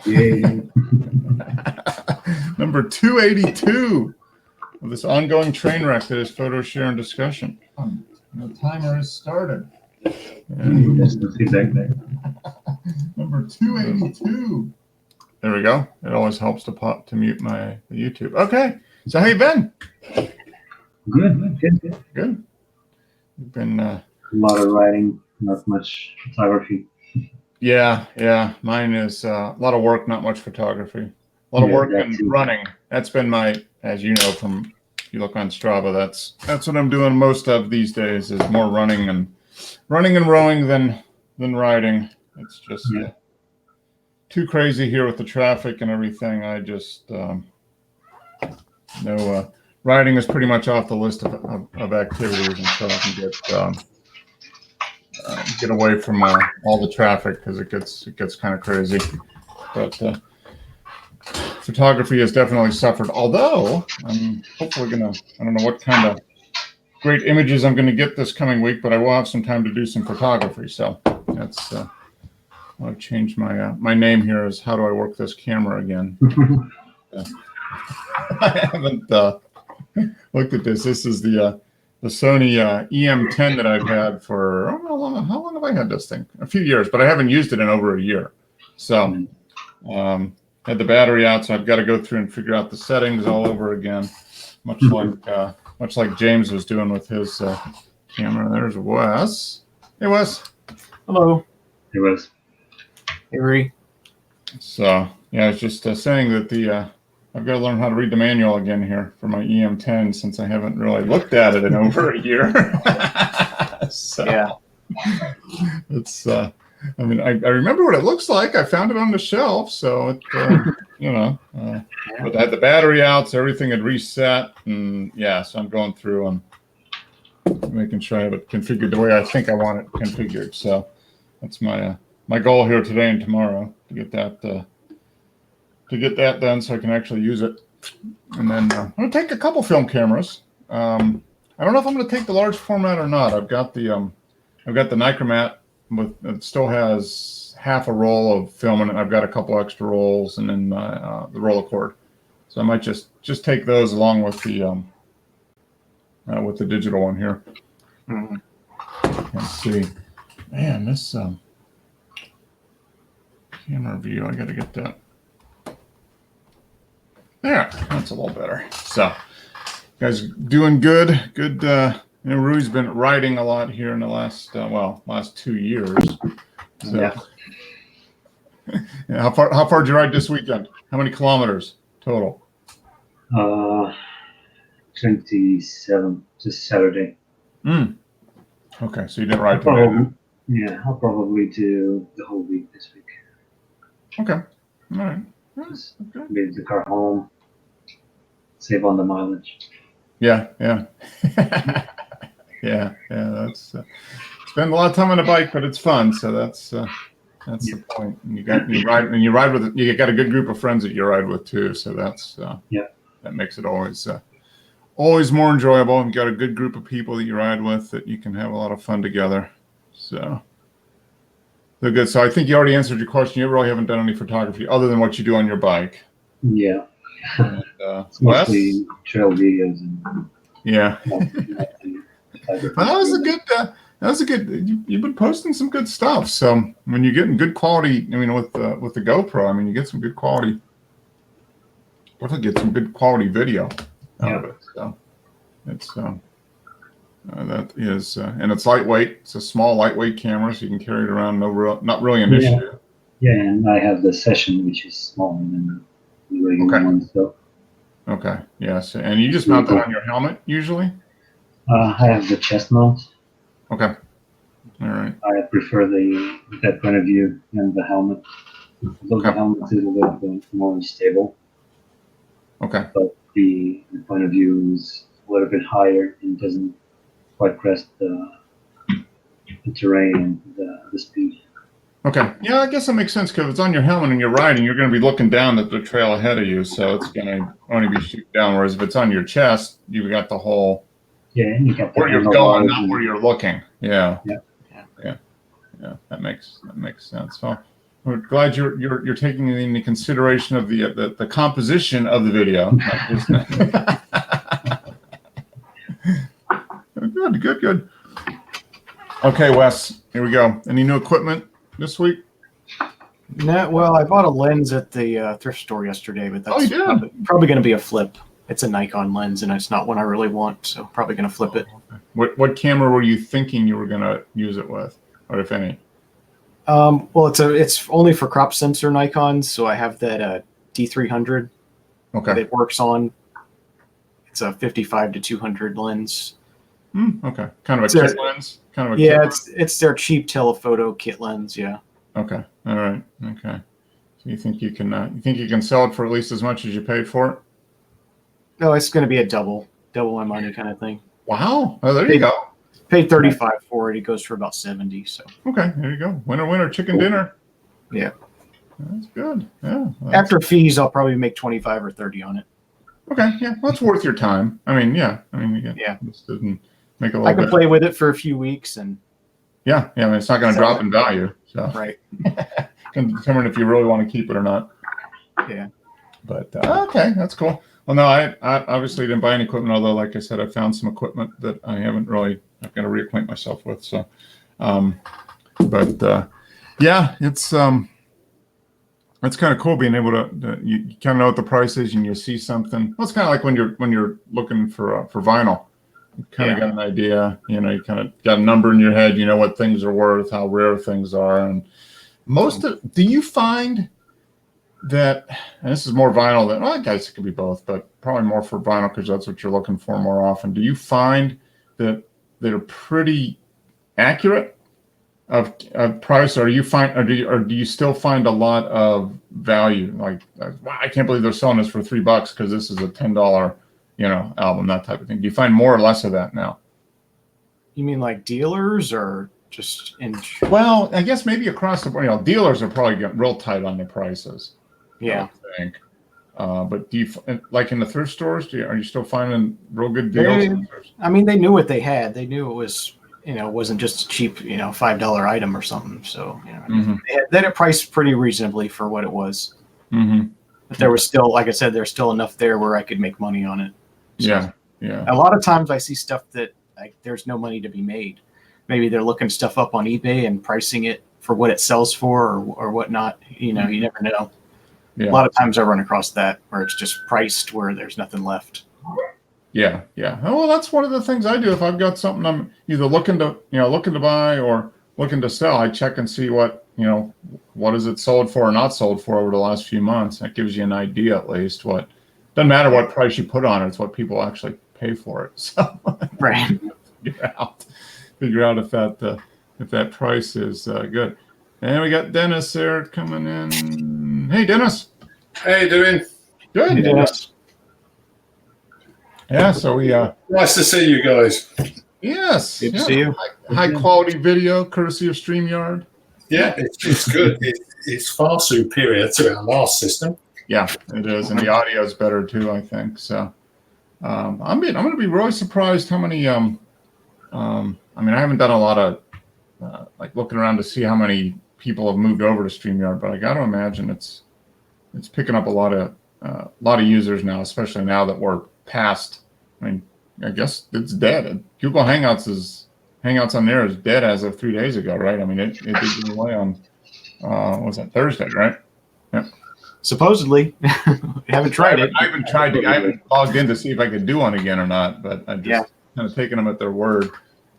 Yeah. Number 282 of this ongoing train wreck that is photo share and discussion. The timer has started. And That's the feedback there. number 282. There we go. It always helps to mute my YouTube. Okay. So how you been? Good. Good. You've been A lot of writing, not much photography. Yeah. Mine is a lot of work, not much photography. A lot of work and running. That's been my, as you know, from if you look on Strava, that's what I'm doing most of these days is more running and rowing than riding. It's just too crazy here with the traffic and everything. I just riding is pretty much off the list of activities until I can get away from all the traffic because it gets kind of crazy. But photography has definitely suffered. Although I'm hopefully I don't know what kind of great images I'm gonna get this coming week, but I will have some time to do some photography. So that's I've changed my name here as how do I work this camera again. I haven't looked at this. This is the Sony EM10 that I've had for how long have I had this thing? A few years, but I haven't used it in over a year. So had the battery out, so I've got to go through and figure out the settings all over again, much like James was doing with his camera. There's Wes. Hey, Wes. Hello. It was. Hey, Ree. So yeah, I was just saying that I've got to learn how to read the manual again here for my EM10 since I haven't really looked at it in over a year. So, yeah. It's I mean, I remember what it looks like. I found it on the shelf, so it, but I had the battery out, so everything had reset, and so I'm going through and making sure I have it configured the way I think I want it configured. So that's my goal here today and tomorrow to get that done, so I can actually use it. And then I'm going to take a couple film cameras. I don't know if I'm going to take the large format or not. I've got the Nichromat. It still has half a roll of film in it. I've got a couple extra rolls, and then the Rolleicord. So I might just take those along with the digital one here. Let's see, man, this camera view. I got to get that. There, that's a little better. So, you guys doing good? Good. Rui's been riding a lot here in the last 2 years. So, how far did you ride this weekend? How many kilometers total? 27, just Saturday. Okay, so you didn't ride today. Yeah, I'll probably do the whole week this week. Okay, all right. Just leave the car home, save on the mileage. Yeah. That's spend a lot of time on a bike, but it's fun. So that's the point. And you ride with you got a good group of friends that you ride with too. So that's that makes it always more enjoyable. And you got a good group of people that you ride with that you can have a lot of fun together. So they're good. So I think you already answered your question. You really haven't done any photography other than what you do on your bike. Yeah. And, mostly trail videos. And that was a good. You've been posting some good stuff. So when you're getting good quality, I mean, with the GoPro, I mean, you get some good quality. Definitely get some good quality video out of it. So it's that is, and it's lightweight. It's a small, lightweight camera, so you can carry it around. Not really an issue. Yeah, and I have the Session, which is smaller than the regular one. So. Okay. Yes, and you just mount that on your helmet usually. I have the chest mount. Okay. All right. I prefer that point of view and the helmet. The helmet is a little bit more stable. Okay. But the point of view is a little bit higher and doesn't quite grasp the terrain and the speed. Okay. Yeah, I guess that makes sense because if it's on your helmet and you're riding, you're going to be looking down at the trail ahead of you, so it's going to only be shooting down. Whereas if it's on your chest, you've got the whole you got where you're going, not where you're looking. Yeah. Yeah. That makes sense. Well, we're glad you're taking into consideration of the composition of the video. Not just- Good. Okay, Wes, here we go. Any new equipment this week? No, well, I bought a lens at the thrift store yesterday, but Oh, you that's did? probably going to be a flip. It's a Nikon lens, and it's not one I really want, so probably going to flip it. What camera were you thinking you were going to use it with, or if any? Well, it's only for crop sensor Nikons, so I have that D300 Okay. that it works on. It's a 55 to 200 lens. Okay. Kind of a It's kit lens? Kind of a Yeah, kit it's their cheap telephoto kit lens. Yeah. Okay. All right. Okay. So you think you can sell it for at least as much as you paid for it? No, it's going to be a double my money kind of thing. Wow. Oh, there you go. Paid 35 for it. It goes for about 70. So Okay. There you go. Winner, chicken dinner. yeah. That's good. Yeah. After fees, I'll probably make 25 or 30 on it. Okay. Yeah. Well, it's worth your time. I mean, yeah. I mean, Yeah. This didn't make a I little can bit. play with it for a few weeks and Yeah. Yeah. I mean, it's not going to drop in value. So right. can determine if you really want to keep it or not. Yeah. But okay, that's cool. Well, no, I obviously didn't buy any equipment, although, like I said, I found some equipment that I've got to reacquaint myself with. So, yeah, it's kind of cool being able to you kind of know what the price is and you see something. Well, it's kind of like when you're looking for vinyl. You kind of got an idea, you kind of got a number in your head, you know what things are worth, how rare things are. And do you find that, and this is more vinyl than, well, I guess it could be both, but probably more for vinyl because that's what you're looking for more often. Do you find that they're pretty accurate of price, or do you still find a lot of value? Like, wow, I can't believe they're selling this for $3 because this is a $10, album, that type of thing. Do you find more or less of that now? You mean like dealers or just in? Well, I guess maybe across the board, dealers are probably getting real tight on their prices. Yeah. I think. But do you, like in the thrift stores, are you still finding real good deals? I mean, they knew what they had. They knew it was, it wasn't just a cheap, $5 item or something. So, they had it priced pretty reasonably for what it was. Mm-hmm. But there was still, like I said, there's still enough there where I could make money on it. So, yeah. A lot of times I see stuff that there's no money to be made. Maybe they're looking stuff up on eBay and pricing it for what it sells for or whatnot. You never know. Yeah. A lot of times I run across that where it's just priced where there's nothing left. Yeah. Oh, well, that's one of the things I do. If I've got something I'm either looking to buy or looking to sell, I check and see what is it sold for or not sold for over the last few months. That gives you an idea at least. Doesn't matter what price you put on it; it's what people actually pay for it. So Right. figure out if that price is good. And we got Dennis there coming in. Hey, Dennis. How you doing? Good. Hey, Dennis. Yeah. So we. Nice to see you guys. Yes. Good to see you. High quality video, courtesy of StreamYard. Yeah, it's good. It's far superior to our last system. Yeah, it is, and the audio is better too, I think. So, I'm going to be really surprised how many. I haven't done a lot of looking around to see how many people have moved over to StreamYard, but I got to imagine it's picking up a lot of users now, especially now that we're past. I guess it's dead. Google Hangouts on there is dead as of 3 days ago, right? I mean, it did go away on was that Thursday, right? Yeah. Supposedly. Haven't tried it. I haven't logged in to see if I could do one again or not, but I've just kind of taken them at their word.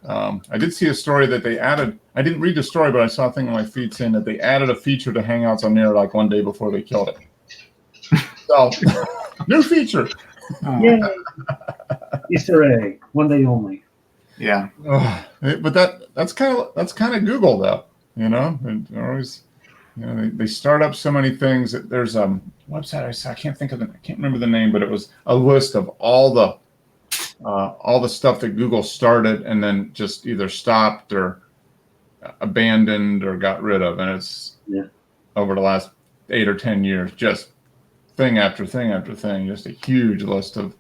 I did see a story that they added. I didn't read the story, but I saw a thing on my feed saying that they added a feature to Hangouts on there like one day before they killed it. So, new feature. Yay! Easter egg, one day only. Yeah. But that's kind of Google though, They're always, they start up so many things. There's a website I saw. I can't remember the name, but it was a list of all the stuff that Google started and then just either stopped or abandoned or got rid of, and it's over the last 8 or 10 years, just thing after thing after thing, just a huge list of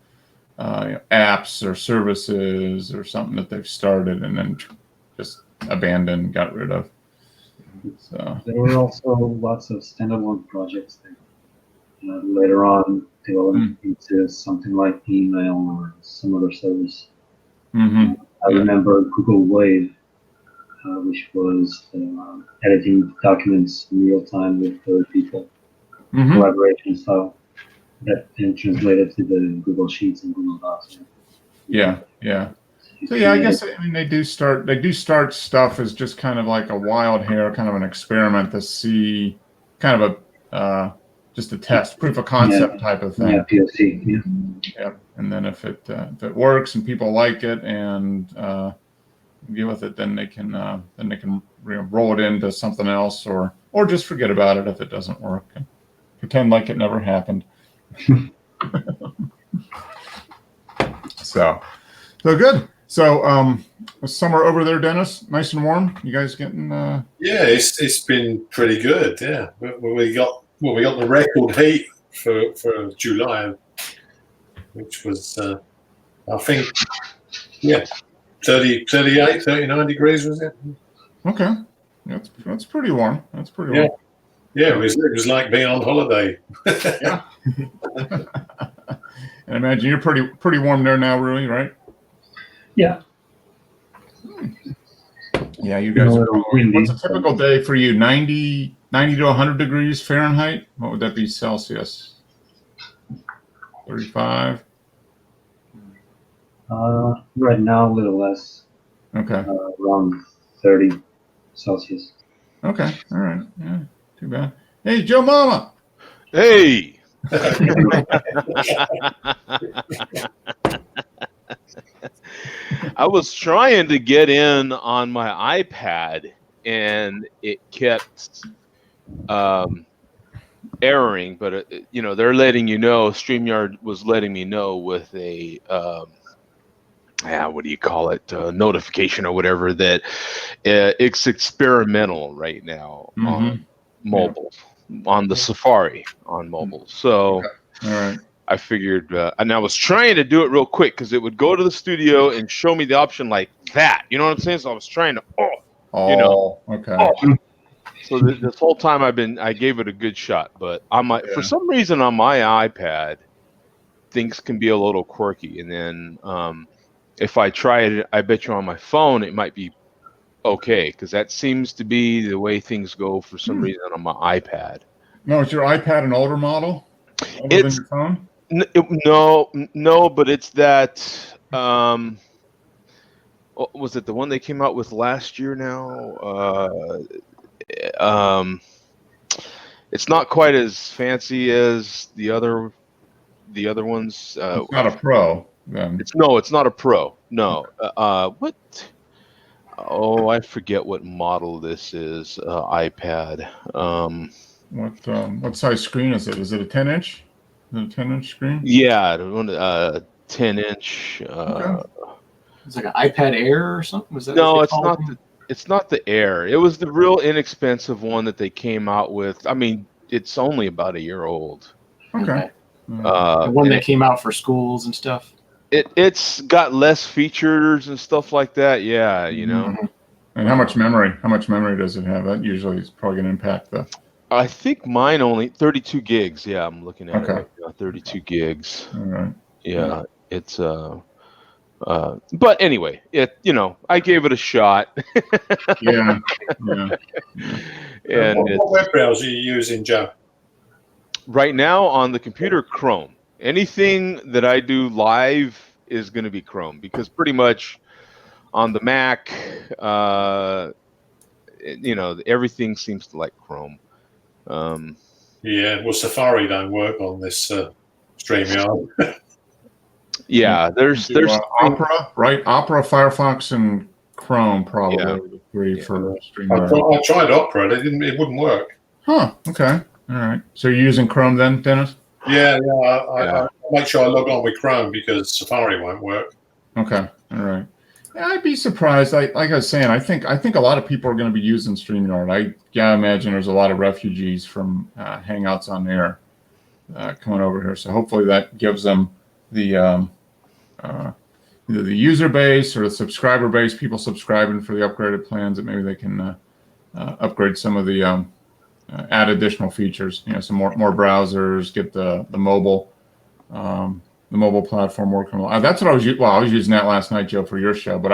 apps or services or something that they've started and then just abandoned, got rid of. So There were also lots of standalone projects that later on developed into something like email or some other service. hmm I remember Google Wave, which was editing documents in real time with other people, collaboration style, that then translated to the Google Sheets and Google Docs. yeah. So yeah, I guess they do start stuff as just kind of like a wild hair, kind of an experiment to see, kind of a just a test, proof of concept type of thing. Yeah, POC. Yeah. Yep. And then if it works and people like it and deal with it, then they can roll it into something else, or just forget about it if it doesn't work and pretend like it never happened. So good. So summer over there, Dennis, nice and warm. You guys getting? Yeah, it's been pretty good. Yeah, we got the record heat for July, which was I think 30, 38, 39 degrees, was it? Okay, that's pretty warm. That's pretty warm. Yeah, it was like being on holiday. Yeah. And I imagine you're pretty warm there now, Rui, right? Yeah. Yeah, you guys are probably, what's a typical day for you? 90 to 100 degrees Fahrenheit? What would that be Celsius? 35? Right now, a little less. Okay. Around 30 Celsius. Okay. All right. Yeah. Too bad. Hey, Joe Mama. Hey. I was trying to get in on my iPad and it kept erroring, but they're letting you know, StreamYard was letting me know with a what do you call it, notification or whatever, that it's experimental right now on mobile, on the Safari on mobile. So all right. I figured, and I was trying to do it real quick because it would go to the studio and show me the option like that. You know what I'm saying? So I was trying to, okay. So this whole time I gave it a good shot, but for some reason on my iPad, things can be a little quirky. And then if I try it, I bet you on my phone, it might be okay, because that seems to be the way things go for some reason on my iPad. No, is your iPad an older model? Older than your phone? No, but it's that. Was it the one they came out with last year? Now, it's not quite as fancy as the other ones. It's not a Pro. Then it's not a Pro. No. What? Oh, I forget what model this is. iPad. What size screen is it? Is it a 10-inch? Is it a 10-inch screen? Yeah, 10-inch. It's like an iPad Air or something. Was that? No, it's not. It's not the Air. It was the real inexpensive one that they came out with. I mean, it's only about a year old. Okay. The one that came out for schools and stuff. It's got less features and stuff like that. Yeah, And how much memory? How much memory does it have? That usually is probably going to impact the. I think mine only 32 gigs. Yeah, I'm looking at it right now, 32 gigs. All right. Yeah, it's but anyway, I gave it a shot. Yeah. And what web browser are you using, Joe? Right now on the computer, Chrome. Anything that I do live is going to be Chrome, because pretty much on the Mac, everything seems to like Chrome. Yeah, well, Safari don't work on this StreamYard. Yeah, there's Opera, right? Opera, Firefox, and Chrome probably the three for StreamYard. I tried Opera, it wouldn't work. Huh. Okay. All right. So you're using Chrome then, Dennis? Yeah. I make sure I log on with Chrome because Safari won't work. Okay. All right. Yeah, I'd be surprised. Like I was saying, I think a lot of people are going to be using StreamYard. I imagine there's a lot of refugees from Hangouts on Air coming over here. So hopefully that gives them the either the user base or the subscriber base, people subscribing for the upgraded plans, that maybe they can upgrade some of the add additional features. Some more browsers, get the mobile platform working. That's what I was using. Well, I was using that last night, Joe, for your show, but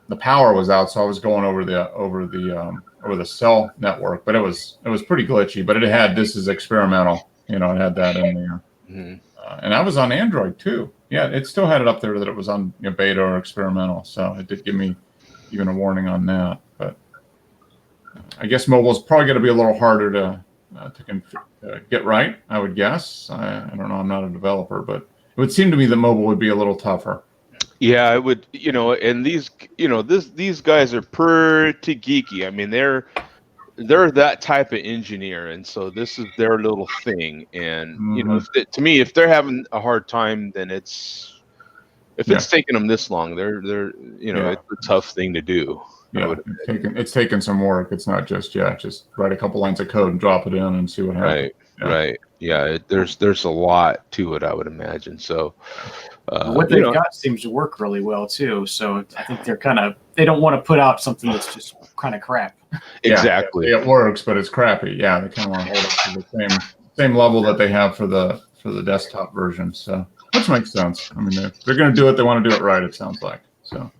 the power was out, so I was going over the cell network, but it was pretty glitchy. But this is experimental. It had that in there, and I was on Android too. Yeah, it still had it up there that it was on beta or experimental. So it did give me even a warning on that. But I guess mobile is probably going to be a little harder to get right, I would guess. I don't know. I'm not a developer, but it would seem to me that mobile would be a little tougher. Yeah, it would. And these guys are pretty geeky. I mean, they're that type of engineer, and so this is their little thing. And to me, if they're having a hard time, then it's taking them this long, they're it's a tough thing to do. Yeah, it's taken some work. It's not just write a couple lines of code and drop it in and see what happens. Right. Yeah, there's a lot to it, I would imagine. So what they've got seems to work really well too. So I think they don't want to put out something that's just kind of crap. Exactly. It works, but it's crappy. Yeah, they kind of want to hold it to the same level that they have for the desktop version. So which makes sense. I mean, they're going to do it. They want to do it right. It sounds like so.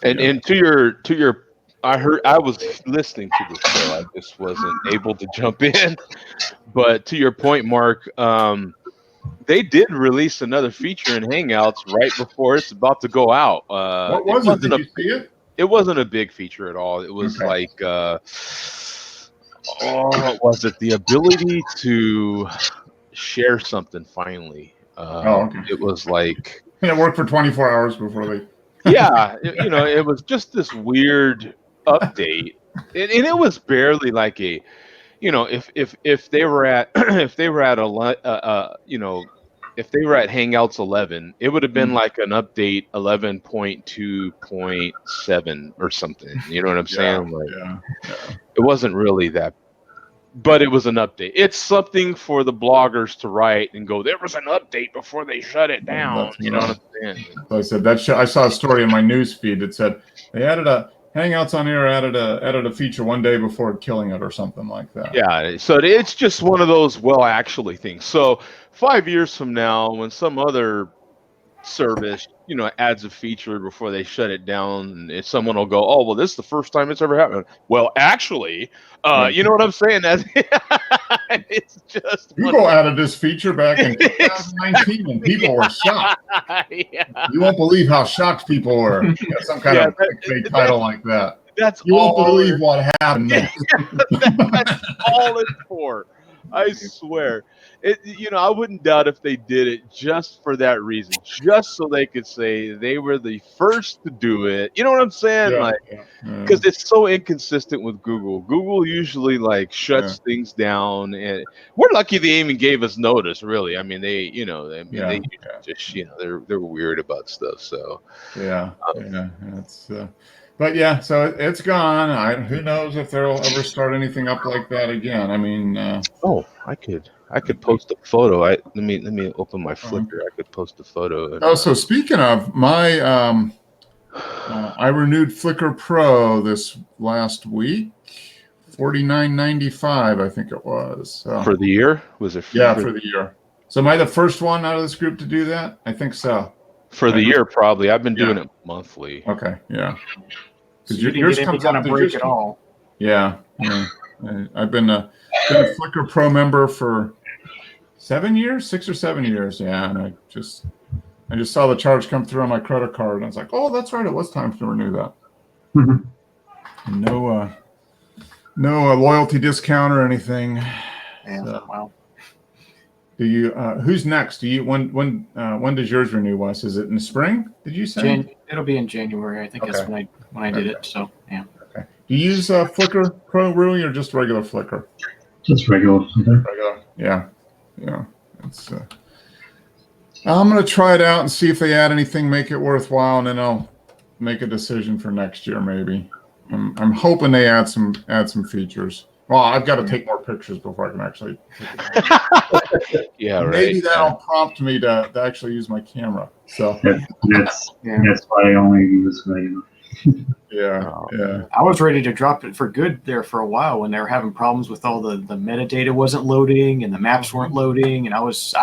And to your, I was listening to the show. I just wasn't able to jump in. But to your point, Mark, they did release another feature in Hangouts right before it's about to go out. What was it? Did you see it? It wasn't a big feature at all. It was like, what was it? The ability to share something finally. It was like. It worked for 24 hours before they. Yeah, it was just this weird update, and it was barely like a, if they were at if they were at Hangouts 11, it would have been like an update 11.2.7 or something. You know what I'm saying? It wasn't really that. But it was an update. It's something for the bloggers to write and go, there was an update before they shut it down. You know what I'm saying? So I said I saw a story in my news feed that said they added Hangouts on Air added a feature one day before killing it or something like that. Yeah, so it's just one of those actually things. So 5 years from now, when some other service adds a feature before they shut it down, and someone will go, oh well, this is the first time it's ever happened. Well, actually, you know what I'm saying? It's just Google added this feature back in 2019 and people were shocked. You won't believe how shocked people were. Some kind of clickbait title like that. You won't believe what happened next. That's all it's for. I swear. I wouldn't doubt if they did it just for that reason, just so they could say they were the first to do it. You know what I'm saying? Because it's so inconsistent with Google. Google usually shuts things down, and we're lucky they even gave us notice. Really, I mean, they just they're weird about stuff. So it's. But yeah, so it's gone. Who knows if they'll ever start anything up like that again? I mean, I could post a photo. Let me open my Flickr. I could post a photo. So speaking of my, I renewed Flickr Pro this last week, $49.95, I think it was. So. For the year? Was it? Yeah, for the year. So am I the first one out of this group to do that? I think so. For the year, probably. I've been doing it monthly. Okay, yeah. So yours comes on a break at all. Yeah. I've been a Flickr Pro member for 6 or 7 years. Yeah, and I just saw the charge come through on my credit card, and I was like, oh, that's right, it was time to renew that. No loyalty discount or anything. Yeah, so. wow. Do you? Who's next? Do you? When does yours renew, Wes? Is it in the spring? Did you say? It'll be in January. I think that's when I did it. So yeah. Okay. Do you use Flickr Pro, Rui, or just regular Flickr? Just regular Flickr. Yeah. It's. I'm gonna try it out and see if they add anything, make it worthwhile, and then I'll make a decision for next year. Maybe. I'm hoping they add some features. Well, I've got to take more pictures before I can actually. Yeah, right. Maybe that'll prompt me to actually use my camera. So That's why I only use regular. Yeah, yeah. I was ready to drop it for good there for a while when they were having problems with all the metadata wasn't loading and the maps weren't loading, and I was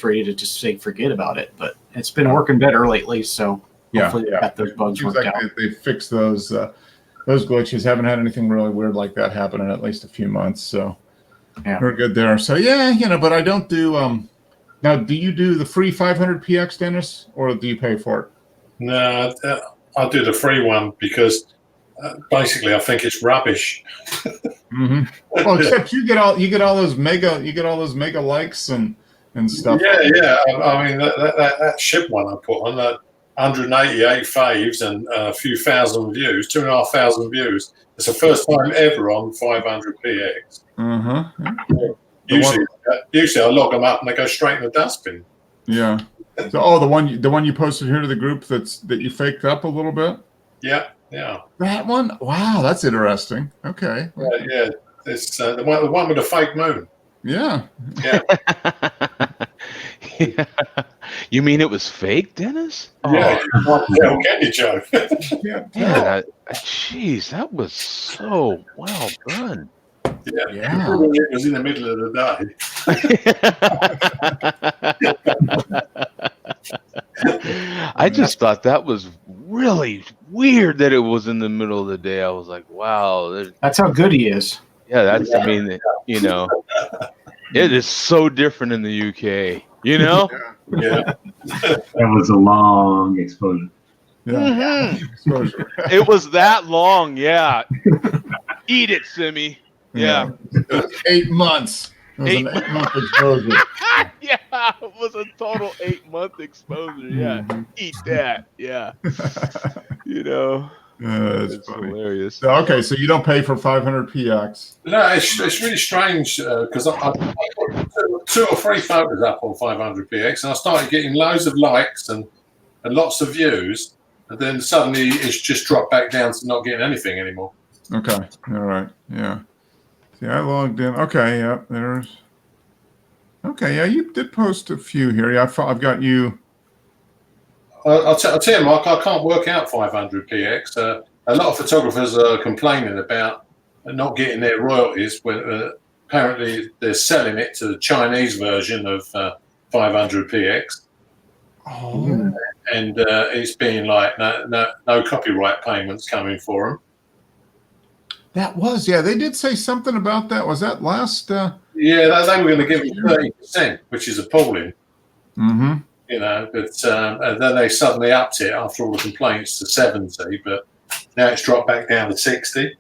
ready to just say forget about it. But it's been working better lately, so hopefully they got those bugs Seems worked like out. they fixed those glitches. Haven't had anything really weird like that happen in at least a few months, so we're good there. So yeah, but I don't do now. Do you do the free 500px, Dennis, or do you pay for it? No, I'll do the free one because basically I think it's rubbish. Mm-hmm. Well, except you get all those mega likes and stuff. Yeah. I mean that ship one I put on that 188 faves and a few thousand views, 2,500 views. It's the first time ever on 500px. Usually I log them up and they go straight in the dustbin. Yeah. So, the one you posted here to the group that you faked up a little bit. Yeah. That one. Wow, that's interesting. Okay. Yeah. It's the one with the fake moon. Yeah. Yeah. You mean it was fake, Dennis? Yeah, can you, Joe? Yeah. Jeez, that was so well done. Yeah. It was in the middle of the day. I just thought that was really weird that it was in the middle of the day. I was like, wow. That's how good he is. Yeah, I mean, it is so different in the UK, Yeah. That was a long exposure. Yeah. Exposure. It was that long, yeah. Eat it, Simi. Yeah. It was 8 months. It was an 8-month exposure. Yeah, it was a total 8-month exposure. Yeah. Eat that. Yeah. That's funny. Hilarious. So you don't pay for 500px. No, it's really strange because I put 2 or 3 photos up on 500px and I started getting loads of likes and lots of views, and then suddenly it's just dropped back down to not getting anything anymore. Okay. All right. Yeah. See, I logged in. Okay. Yeah. There's. Okay. Yeah. You did post a few here. Yeah. I've got you. I'll tell you, Mark, I can't work out 500px. A lot of photographers are complaining about not getting their royalties when apparently they're selling it to the Chinese version of 500px. Oh. And it's being like no copyright payments coming for them. That was, they did say something about that. Was that last? Yeah, they were going to give them 30%, which is appalling. Mm-hmm. But and then they suddenly upped it after all the complaints to 70, but now it's dropped back down to 60.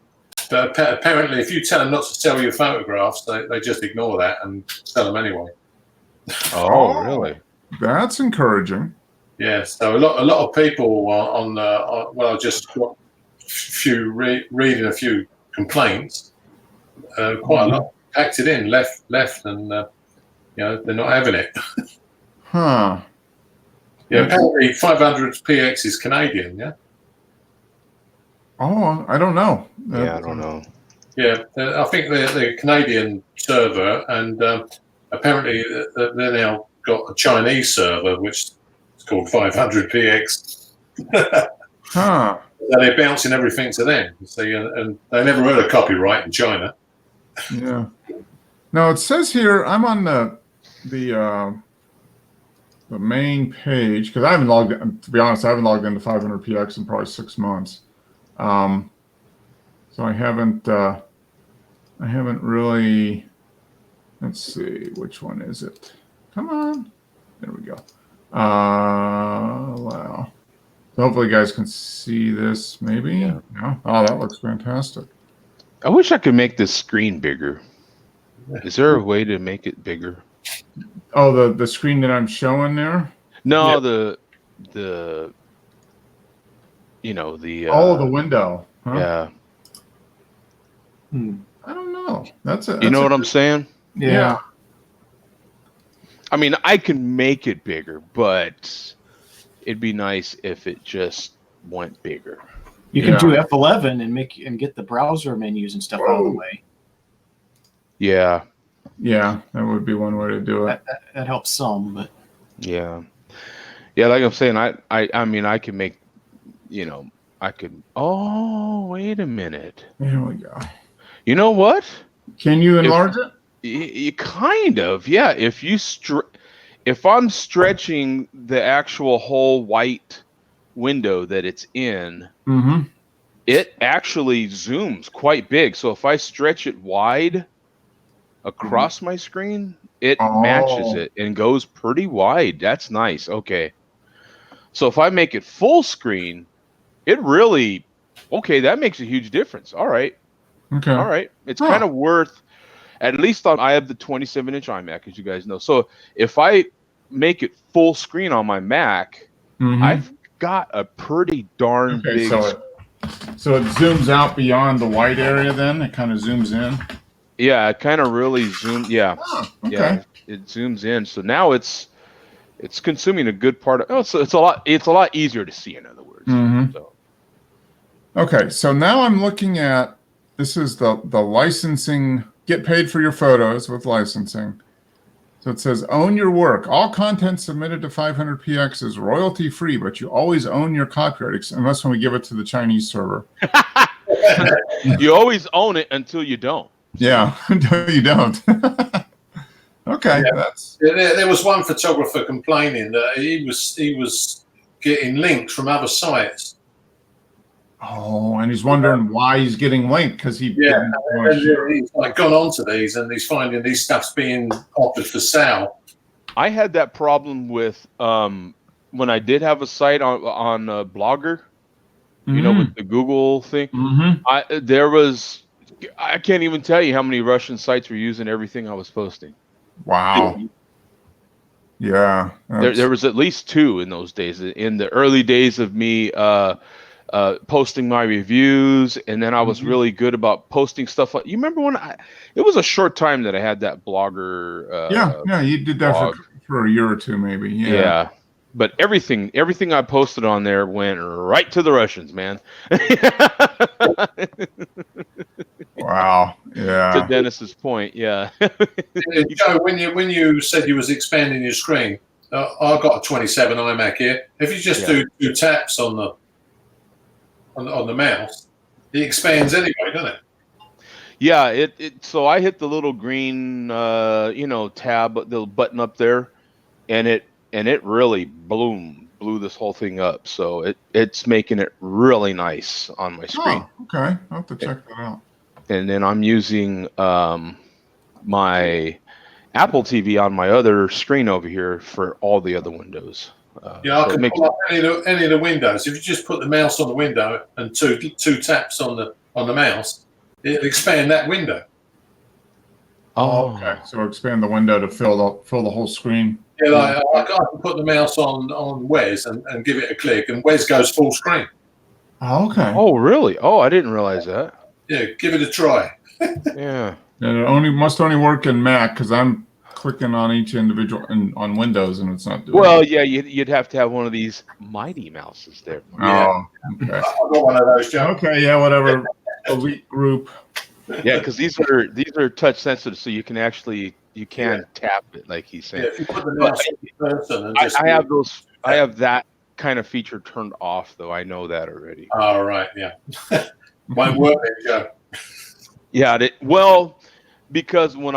But apparently, if you tell them not to sell your photographs, they just ignore that and sell them anyway. Oh, really? That's encouraging. Yeah, so a lot of people I just got reading a few complaints. Quite a lot packed it in, left, and they're not having it. Huh. Yeah, apparently 500px is Canadian. Yeah. Oh, I don't know. Yeah, I don't know. Yeah, I think they're Canadian server, and apparently they're now got a Chinese server which is called 500px. Huh. So they're bouncing everything to them. See, and they never heard of copyright in China. Yeah. No, it says here I'm on the main page because I haven't logged in. To be honest, I haven't logged into 500px in probably 6 months. So I haven't really. Let's see, which one is it? Come on, there we go. Wow. So hopefully you guys can see this. Maybe. Yeah. No. Oh, that looks fantastic. I wish I could make this screen bigger. Is there a way to make it bigger? Oh, the screen that I'm showing there. No, Yeah. the the window. Huh? yeah. I don't know. That's You know what I'm saying? Yeah. I mean, I can make it bigger, but it'd be nice if it just went bigger. You can do F11 and get the browser menus and stuff out of the way. Yeah. Yeah, that would be one way to do it. That helps some, but Yeah. Yeah, like I'm saying, I mean I can make, I could. Oh, wait a minute. There we go. You know what? Can you enlarge it? You kind of, yeah. If I'm stretching the actual whole white window that it's in, Mm-hmm. it actually zooms quite big. So if I stretch it wide across my screen, it matches it and goes pretty wide. That's nice. Okay. So if I make it full screen, it really, okay, that makes a huge difference. All right. Okay. All right. It's kind of worth, at least I have the 27-inch iMac, as you guys know. So if I make it full screen on my Mac, I've got a pretty darn big. So it zooms out beyond the white area. Then it kind of zooms in. Yeah, it kind of really zooms. Yeah, yeah, it zooms in. So now it's consuming a good part of. Oh, so it's a lot easier to see. In other words. So. Okay, so now I'm looking at, this is the licensing. Get paid for your photos with licensing. So it says, own your work. All content submitted to 500px is royalty free, but you always own your copyright, unless when we give it to the Chinese server. You always own it until you don't. Yeah, until you don't. Okay, there was one photographer complaining that he was getting links from other sites. Oh, and he's wondering why he's getting linked, because he's like gone onto these and he's finding these stuff's being offered for sale. I had that problem with when I did have a site on Blogger, you know, with the Google thing. I can't even tell you how many Russian sites were using everything I was posting. Wow. Yeah. There was at least 2 in those days. In the early days of me posting my reviews, and then I was really good about posting stuff. You remember when it was a short time that I had that Blogger. Yeah, you did that for a year or 2, maybe. Yeah. But everything I posted on there went right to the Russians, man. Wow. Yeah. To Dennis's point, yeah. Joe, when you said you was expanding your screen, I've got a 27 iMac here. If you just do 2 taps on the mouse, it expands anyway, doesn't it? Yeah. So I hit the little green, tab, the button up there, and it really blew this whole thing up. So it's making it really nice on my screen. Oh, okay. I'll have to check that out. And then I'm using my Apple TV on my other screen over here for all the other windows. I can pull up any of the windows. If you just put the mouse on the window and two taps on the mouse, it'll expand that window. Oh, okay. So expand the window to fill the whole screen. Yeah, I can put the mouse on Wes and give it a click, and Wes goes full screen. Oh, okay. Oh, really? Oh, I didn't realize that. Yeah, give it a try. Yeah. And it must only work in Mac, because I'm clicking on each individual on Windows and it's not doing it. Yeah, you'd have to have one of these mighty mouses there. Oh, okay. I've got one of those, Joe. Okay, yeah, whatever. Elite group. Yeah, because these are touch sensitive, so you can tap it, like he's saying. Yeah, if you put the mouse on the person and just I have that kind of feature turned off, though. I know that already. Oh, right, yeah. Won't work then, Joe. Yeah, because when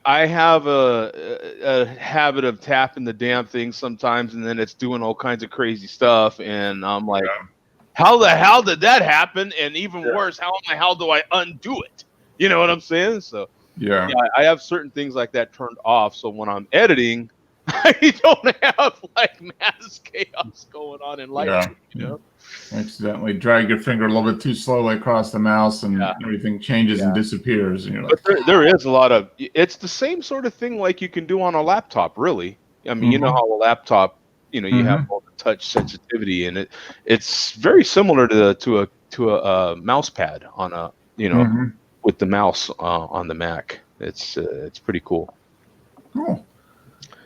I have a habit of tapping the damn thing sometimes, and then it's doing all kinds of crazy stuff, and I'm like, how the hell did that happen? And even worse, how in the hell do I undo it? You know what I'm saying? So yeah, I have certain things like that turned off, so when I'm editing, I don't have like mass chaos going on in Lightroom. You know? Accidentally drag your finger a little bit too slowly across the mouse, and everything changes and disappears. And you're like, but there is a lot of. It's the same sort of thing like you can do on a laptop, really. I mean, you know how a laptop, you have all the touch sensitivity, and it's very similar to a mouse pad on a with the mouse on the Mac. It's pretty cool. Cool.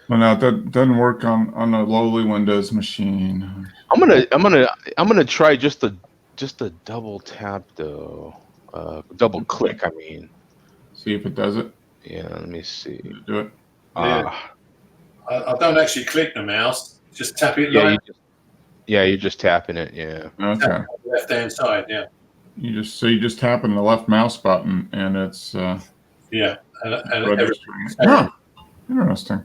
Well, now that doesn't work on a lowly Windows machine. I'm gonna try just a double tap though, double click. I mean, see if it does it. Yeah, let me see. Do it. I don't actually click the mouse. Just tap it. Yeah, you're just tapping it. Yeah. Okay. Left hand side, yeah. You just tap on the left mouse button and it's Yeah. And registering. Huh. Interesting.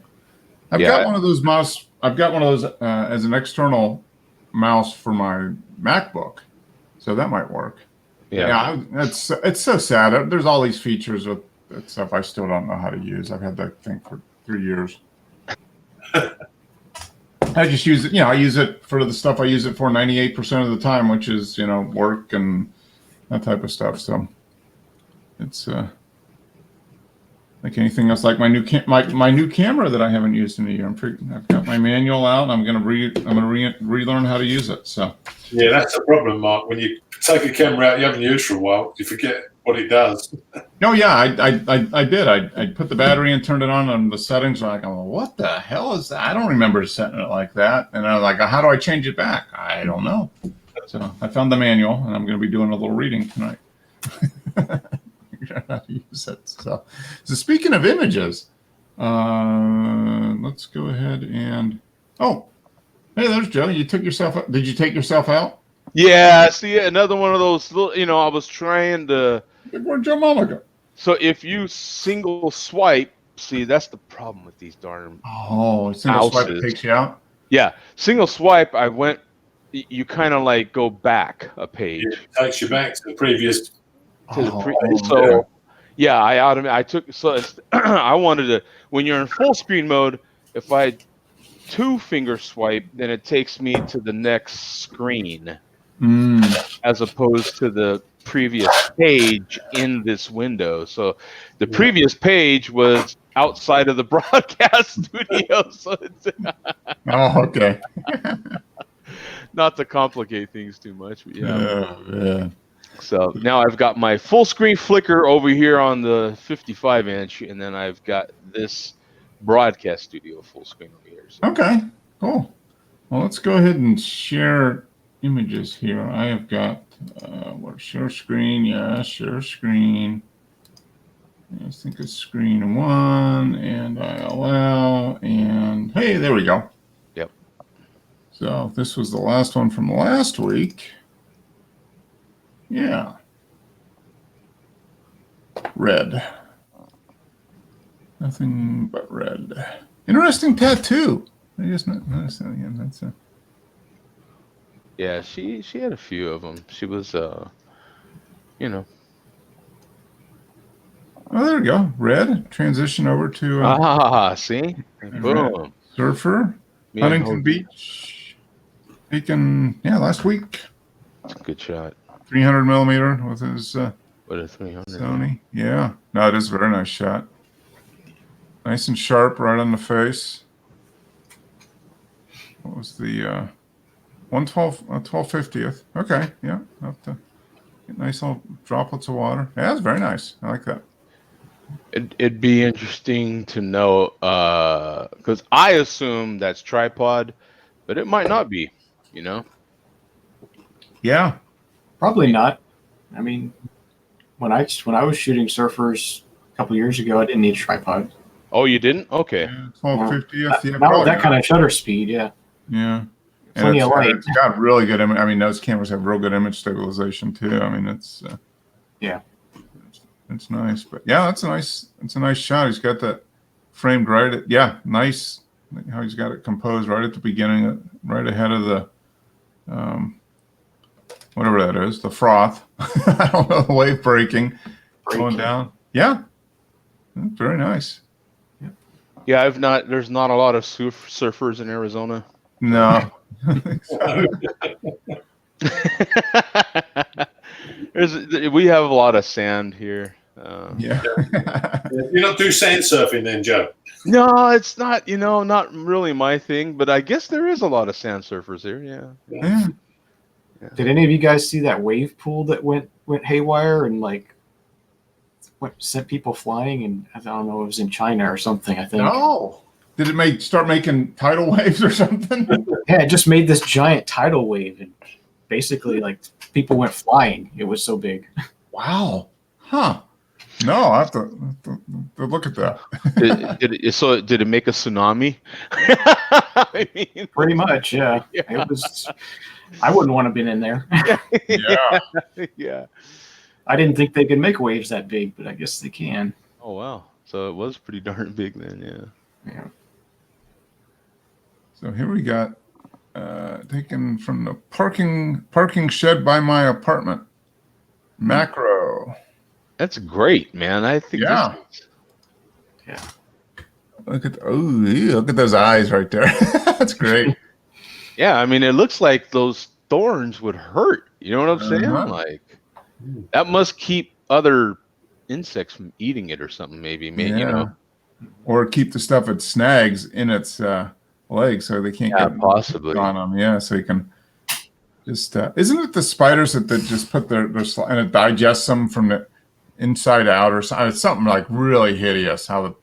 I've got one of those mouse. I've got one of those as an external mouse for my MacBook, so that might work. Yeah. It's so sad. There's all these features with that stuff I still don't know how to use. I've had that thing for 3 years. I just use it. I use it for the stuff I use it for 98% of the time, which is work and that type of stuff. So it's like anything else. Like my new my new camera that I haven't used in a year. I've got my manual out. And I'm gonna relearn how to use it. So yeah, that's a problem, Mark. When you take a camera out you haven't used for a while, you forget what it does. No, yeah, I did. I put the battery in, turned it on the settings. I'm like, what the hell is that? I don't remember setting it like that. And I was like, how do I change it back? I don't know. So I found the manual, and I'm going to be doing a little reading tonight. How to use it. So speaking of images, let's go ahead and hey, there's Joe. You took yourself out. Did you take yourself out? Yeah. See, another one of those little. I was trying to. Where'd your mama go? So if you single swipe, see, that's the problem with these darn. Single swipe takes you out. Yeah, single swipe. I went. You kind of like go back a page. It takes you back to the previous. I took. So I wanted to. When you're in full screen mode, if I 2-finger swipe, then it takes me to the next screen, as opposed to the previous page in this window. So the previous page was outside of the broadcast studio. So it's okay. Not to complicate things too much, but yeah. So now I've got my full screen flicker over here on the 55-inch, and then I've got this broadcast studio full screen over here. So. Okay, cool. Well, let's go ahead and share images here. I have got share screen. Yeah, share screen. I think it's screen 1 and ILL, and hey, there we go. Yep. So this was the last one from last week. Yeah. Red. Nothing but red. Interesting tattoo. I just noticed that again. That's a. Yeah, she had a few of them. She was, Oh, there we go. Red. Transition over to. see? Boom. Red. Surfer. Huntington Beach. Taken, last week. That's a good shot. 300 millimeter with his What a 300. Sony. Yeah. No, it is a very nice shot. Nice and sharp right on the face. What was the 1250th? Okay, yeah. Have to get nice little droplets of water. Yeah, that's very nice. I like that. It'd be interesting to know, because I assume that's tripod, but it might not be, Yeah. Probably not. I mean, when I was shooting surfers a couple years ago, I didn't need a tripod. Oh, you didn't? Okay. Yeah, 1250th. Yeah, not with that kind of shutter speed, yeah. Yeah. Plenty of light. It's got really good image. I mean, those cameras have real good image stabilization too. I mean, it's it's nice. But yeah, it's a nice shot. He's got that framed right at nice how he's got it composed right at the beginning, right ahead of the whatever that is, the froth. I don't know, the wave breaking going down. Yeah. Very nice. Yeah, there's not a lot of surfers in Arizona. No. We have a lot of sand here. Yeah. You don't do sand surfing then, Joe? No, it's not, not really my thing, but I guess there is a lot of sand surfers here. Yeah. Did any of you guys see that wave pool that went haywire and sent people flying? And I don't know, it was in China or something, I think. Oh, did it start making tidal waves or something? Yeah, it just made this giant tidal wave, and basically, people went flying. It was so big. Wow. Huh. No, I have to look at that. Did it make a tsunami? I mean, Pretty much, yeah. It was. I wouldn't want to have been in there. Yeah. yeah. I didn't think they could make waves that big, but I guess they can. Oh wow. So it was pretty darn big then, yeah. Yeah. So here we got taken from the parking shed by my apartment. Macro. That's great, man. I think Yeah. Yeah. Look at look at those eyes right there. That's great. yeah, I mean it looks like those thorns would hurt. You know what I'm saying? Uh-huh. Like that must keep other insects from eating it or something, maybe. You know. Or keep the stuff it snags in its legs so they can't get possibly on them. Yeah, so you can just isn't it the spiders that just put their and it digests them from the inside out or something? It's something like really hideous how the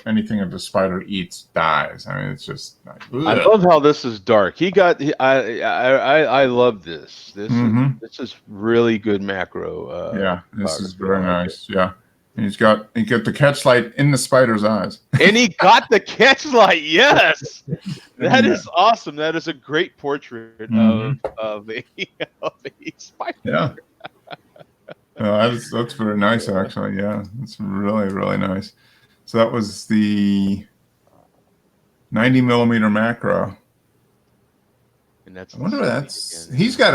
anything that the spider eats dies. I mean, it's just like, I love how this is dark. I love this. This is really good macro. yeah, this is very nice. Yeah. And he got the catch light in the spider's eyes. And he got the catch light. Yes, that is awesome. That is a great portrait of a spider. Yeah, that's very nice, actually. Yeah, it's really, really nice. So that was the 90mm macro. And that's I wonder he's got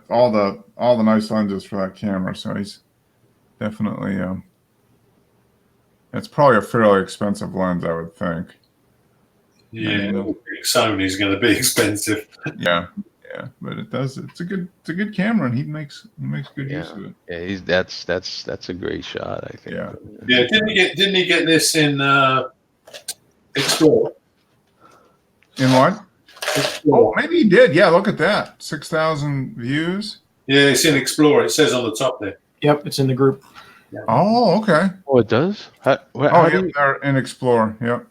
all the nice lenses for that camera. So he's definitely it's probably a fairly expensive lens, I would think. Yeah, Sony's going to be expensive. Yeah, but it's a good camera, and he makes good use of it. Yeah, that's a great shot, I think. Yeah. Didn't he get this in Explore? In what? Explore. Oh, maybe he did. Yeah, look at that, 6,000 views. Yeah, it's in Explore. It says on the top there. Yep, it's in the group. Oh, okay. Oh, it does. They're in Explore. Yep.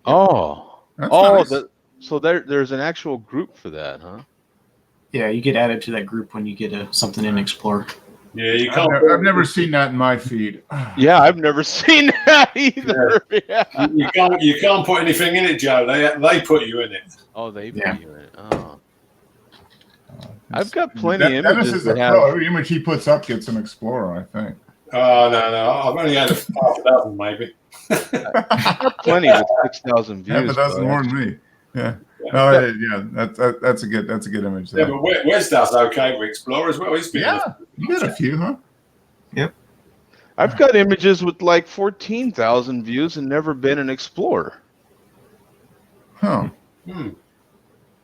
Oh, That's nice. So there's an actual group for that, huh? Yeah, you get added to that group when you get something in Explore. Yeah, you can't. I've never seen that in my feed. Yeah, I've never seen that either. Yeah. You can't put anything in it, Joe. They put you in it. Oh, they put you in it. Oh. I've got plenty of Dennis images is that have. Every image he puts up gets an Explorer, I think. Oh no, I've only had half a dozen, maybe. Plenty with 6,000 views. Half a dozen more than me. Yeah. No, that's a good image. Yeah, but Wes does okay with Explorer as well. He's been You got a few, huh? Yep. I've got images with like 14,000 views and never been an Explorer. Huh.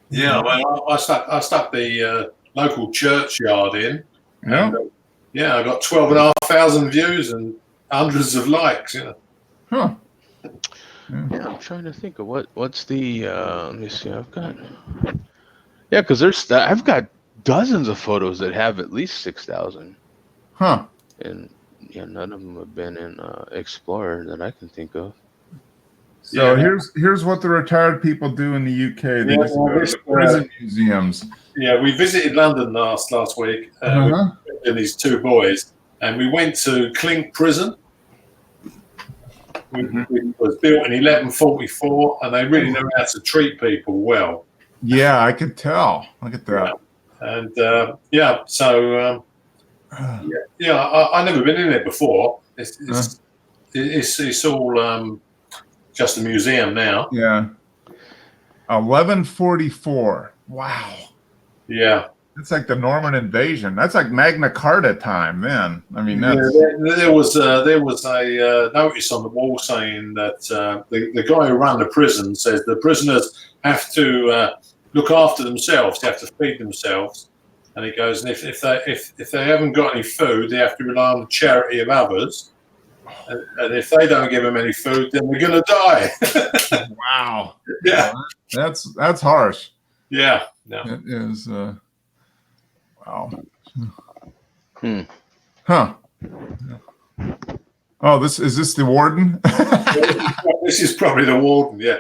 Yeah, well, I stuck the local churchyard in. Yeah. And, yeah, I got 12,500 views and hundreds of likes. You know. Huh. Yeah, I'm trying to think of what's the. Let me see. I've got. Yeah, because I've got dozens of photos that have at least 6,000. Huh. And yeah, none of them have been in Explorer that I can think of. So here's what the retired people do in the UK. They just go to the prison museums. Yeah, we visited London last week with these two boys, and we went to Clink Prison. It was built in 1144, and they really know how to treat people well. Yeah, I could tell. Look at that. And I've never been in it before. It's all just a museum now. Yeah. 1144. Wow. Yeah. That's like the Norman invasion. That's like Magna Carta time then. I mean, that's... there was a notice on the wall saying that the guy who ran the prison says the prisoners have to look after themselves. They have to feed themselves. And he goes, and if they haven't got any food, they have to rely on the charity of others. And if they don't give them any food, then they're going to die. Wow. Yeah. That's harsh. Yeah. No. It is. Wow. Huh. Oh, is this the warden? This is probably the warden. Yeah.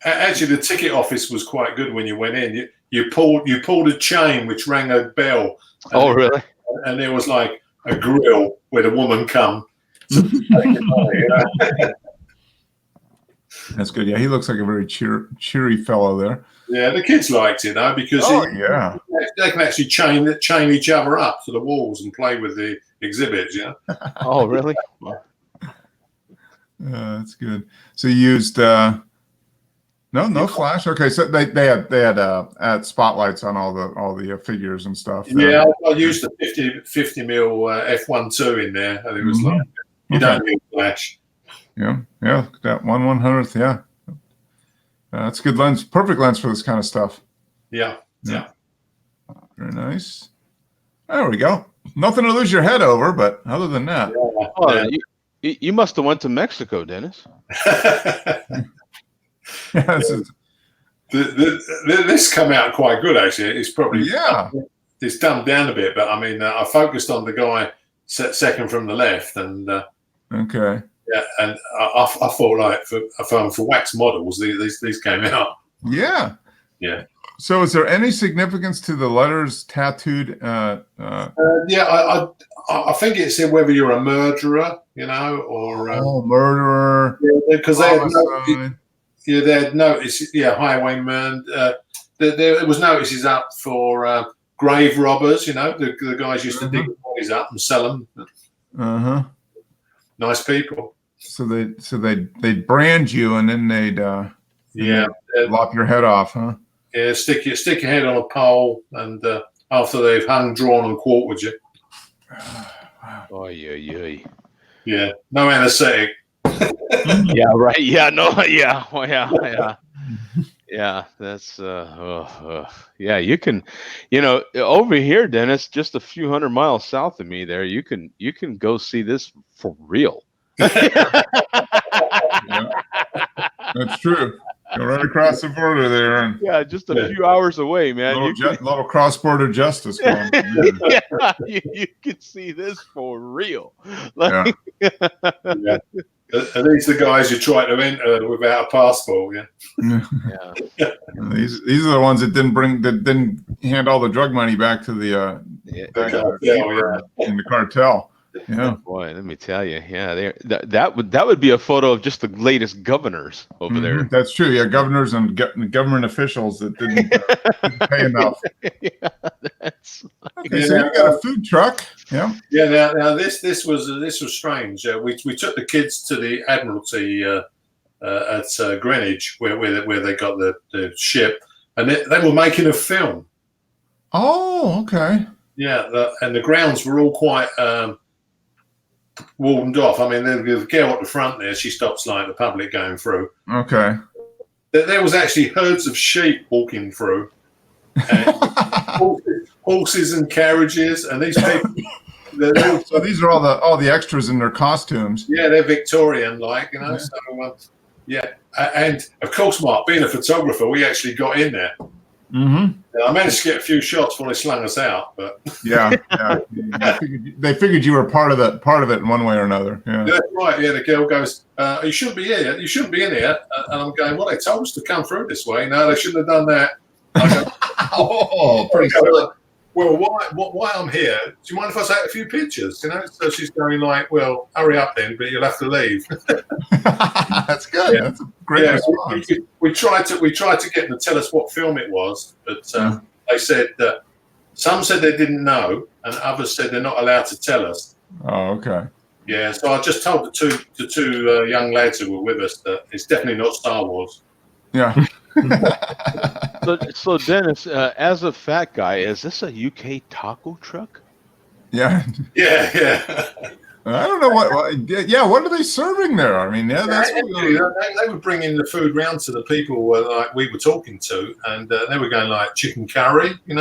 Actually, the ticket office was quite good when you went in. You pulled a chain which rang a bell. Oh, really? And there was like a grill where the woman come to take your money, you know? That's good. Yeah, he looks like a very cheery fellow there. Yeah, the kids liked it though because yeah, they can actually chain each other up to the walls and play with the exhibits. You know? Oh, really? That's good. So you used no flash. Okay, so they had spotlights on all the figures and stuff. Yeah, I used the 50 mil f1.2 in there, and it was like you don't need flash. Yeah, that 1/100th. Yeah, that's a good lens. Perfect lens for this kind of stuff. Yeah. Very nice. There we go. Nothing to lose your head over, but other than that, You must have went to Mexico, Dennis. This come out quite good actually. It's probably it's dumbed down a bit, but I mean I focused on the guy second from the left, and okay. Yeah, and I thought like for wax models, these came out. Yeah. So, is there any significance to the letters tattooed? Yeah, I think it's whether you're a murderer, you know, or murderer. Because they had notice. Yeah, highwayman. There was notices up for grave robbers. You know, the guys used to dig the bodies up and sell them. Nice people. So they'd brand you, and then they'd lop your head off, huh? Yeah, stick your head on a pole, and after they've hung, drawn, and quartered you. Oh yeah. Yeah, no anesthetic. Yeah, right. Yeah, no, yeah. Oh, yeah. Yeah, that's yeah. You can, over here, Dennis, just a few hundred miles south of me. There, you can go see this for real. Yeah, that's true. Go right across the border there, and just a few hours away, man. Little cross-border justice going on. Yeah, you can see this for real. Are these the guys you try to enter without a passport? Yeah. These are the ones that didn't hand all the drug money back to the in the cartel. Yeah, boy, let me tell you, that would be a photo of just the latest governors over there. That's true. Yeah, governors and government officials that didn't pay enough. Okay, so you got a food truck. Yeah. Yeah. Now this was strange. We took the kids to the Admiralty at Greenwich, where they got the ship, and they were making a film. Oh, okay. Yeah, and the grounds were all quite warmed off. I mean, the girl at the front there, she stops like the public going through. Okay. There was actually herds of sheep walking through, and horses and carriages, and these people. So these are all the extras in their costumes. Yeah, they're Victorian, like, So, and of course, Mark, being a photographer, we actually got in there. I managed to get a few shots before they slung us out, but they figured you were part of it in one way or another. Yeah, that's right. Yeah, the girl goes, "You shouldn't be here. You shouldn't be in here." And I'm going, "Well, they told us to come through this way. No, they shouldn't have done that." I go, pretty simple. Well, why I'm here? Do you mind if I take a few pictures? So she's going like, "Well, hurry up then, but you'll have to leave." That's good. Yeah. That's a great response. We tried to get them to tell us what film it was, but they said that some said they didn't know, and others said they're not allowed to tell us. Oh, okay. Yeah, so I just told the two young lads who were with us that it's definitely not Star Wars. Yeah. So Dennis, as a fat guy, is this a UK taco truck? Yeah. Yeah. I don't know what. Yeah, what are they serving there? I mean, that's they were bringing the food round to the people like we were talking to, and they were going like chicken curry, the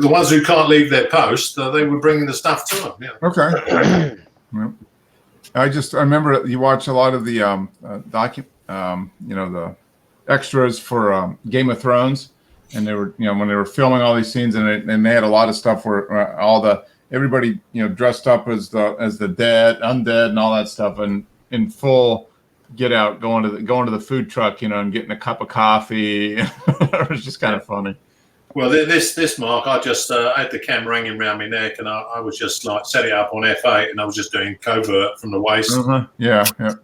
ones who can't leave their post, they were bringing the stuff to them. Yeah. Okay. Well, I remember you watch a lot of the the extras for Game of Thrones, and they were when they were filming all these scenes, and they had a lot of stuff where everybody dressed up as the undead and all that stuff, and in full get out going to the food truck and getting a cup of coffee. It was just kind of funny. Well, this Mark, I just had the camera hanging around my neck, and I was just like set it up on f8, and I was just doing covert from the waist. Yeah. There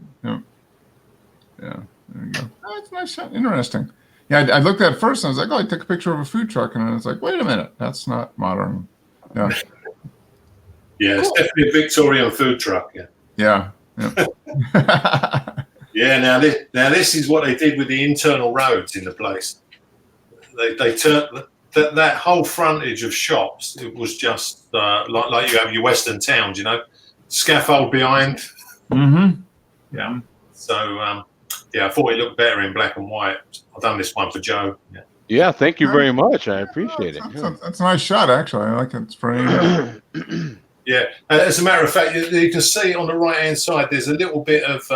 you go. Oh, it's nice shot. Interesting. Yeah, I looked at it first, and I was like, oh, I took a picture of a food truck, and I was like, wait a minute, that's not modern. Yeah. Yeah, it's definitely a Victorian food truck. Yeah. Yeah. Now this is what they did with the internal roads in the place. They turned that whole frontage of shops. It was just like you have your western towns, scaffold behind. Mm-hmm. Yeah. So I thought it looked better in black and white. I've done this one for Joe. Yeah. Yeah, thank you very much. I appreciate it. That's a nice shot, actually. I like it. It's pretty. Yeah. As a matter of fact, you can see on the right hand side. There's a little bit of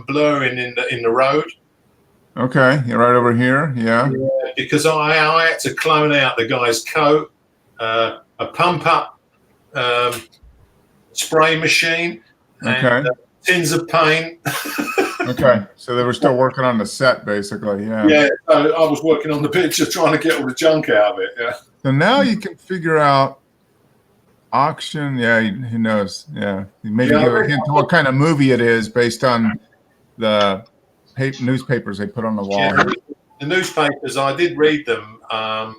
blurring in the road. Okay, you're right over here. Yeah. Because I had to clone out the guy's coat, a pump up spray machine, and tins of paint. Okay, so they were still working on the set, basically. Yeah. Yeah, so I was working on the picture, trying to get all the junk out of it. Yeah. So now you can figure out auction. Yeah, who knows? Yeah, maybe give a hint to what kind of movie it is based on the newspapers they put on the wall. Yeah, the newspapers, I did read them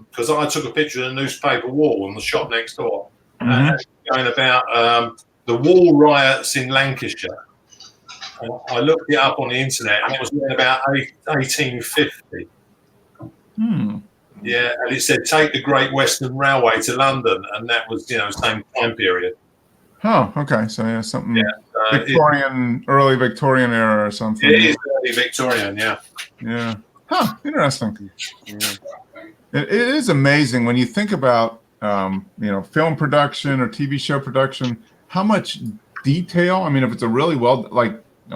because I took a picture of the newspaper wall on the shop next door, going about the wall riots in Lancashire. I looked it up on the internet, and it was in about 1850. Yeah, and it said take the Great Western Railway to London, and that was same time period. Oh, okay. So yeah, something Victorian, early Victorian era or something. It is early Victorian, yeah. Yeah. Huh. Interesting. Yeah. It is amazing when you think about film production or TV show production, how much detail. I mean, if it's a really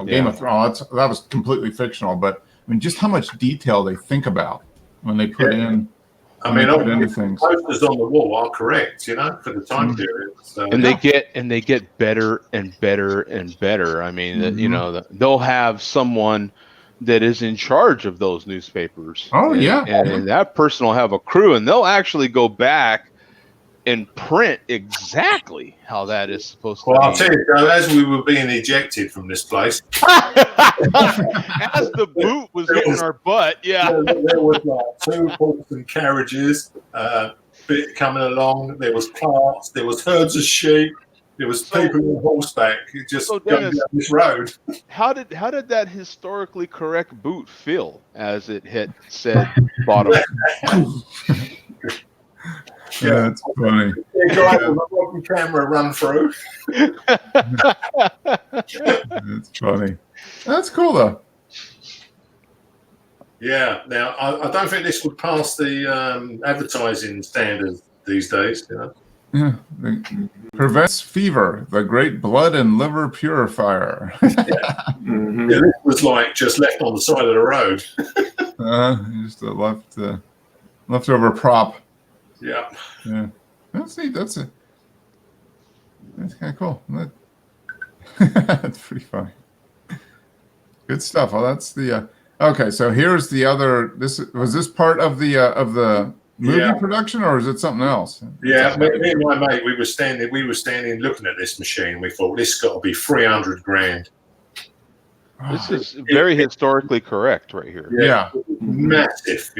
Game of Thrones, that was completely fictional, but I mean, just how much detail they think about when they put in. I mean, the posters on the wall are correct, for the time period. So, and they get better and better and better. I mean, they'll have someone that is in charge of those newspapers. Oh, yeah. And that person will have a crew, and they'll actually go back and print exactly how that is supposed to be. Well, I'll tell you, as we were being ejected from this place. As the boot was hitting our butt, yeah. There was like 2 horse and carriages coming along. There was carts. There was herds of sheep. There was people on horseback just going down this road. How did that historically correct boot feel as it hit said bottom? Yeah, that's funny. The guy with a rocky camera run through. That's funny. That's cool, though. Yeah. Now, I don't think this would pass the advertising standards these days. Yeah. Prevents fever, the great blood and liver purifier. Yeah, this was like just left on the side of the road. Just a leftover prop. Yeah. Yeah. That's neat. That's kind of cool. That's pretty funny. Good stuff. Well, that's the okay. So here's the other. Was this part of the movie production, or is it something else? Yeah, me and my mate, we were standing looking at this machine. We thought this got to be 300 grand. This is very historically correct right here. Yeah. Massive,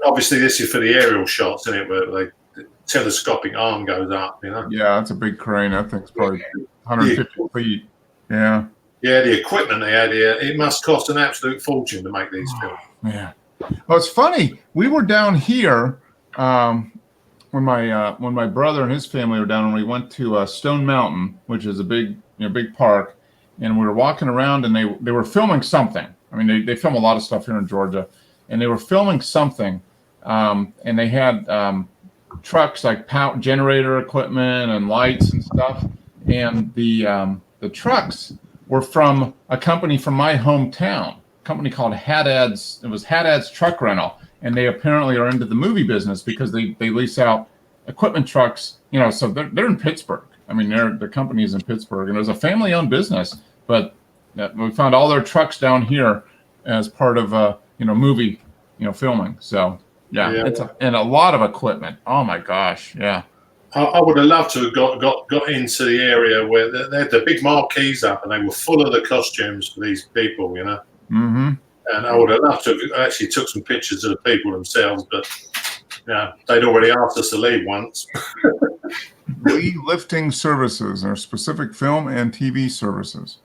obviously, this is for the aerial shots, isn't it? Where the telescopic arm goes up, Yeah, that's a big crane. I think it's probably 150 feet. Yeah. Yeah, the equipment they had here, it must cost an absolute fortune to make these films. Yeah. Well, it's funny. We were down here when my brother and his family were down, and we went to Stone Mountain, which is a big park, and we were walking around, and they were filming something. I mean, they film a lot of stuff here in Georgia. And they were filming something, and they had trucks like power generator equipment and lights and stuff. And the trucks were from a company from my hometown, a company called Haddad's. It was Haddad's Truck Rental, and they apparently are into the movie business because they lease out equipment trucks. So they're in Pittsburgh. I mean, the company is in Pittsburgh, and it was a family-owned business. But we found all their trucks down here as part of movie, filming. So Yeah, Yeah. and a lot of equipment. Oh my gosh, yeah. I would have loved to have got into the area where they had the big marquees up and they were full of the costumes for these people, you know. Mm-hmm. And I would have loved to have actually took some pictures of the people themselves, but yeah, they'd already asked us to leave once. Lee Lifting Services are specific film and TV services.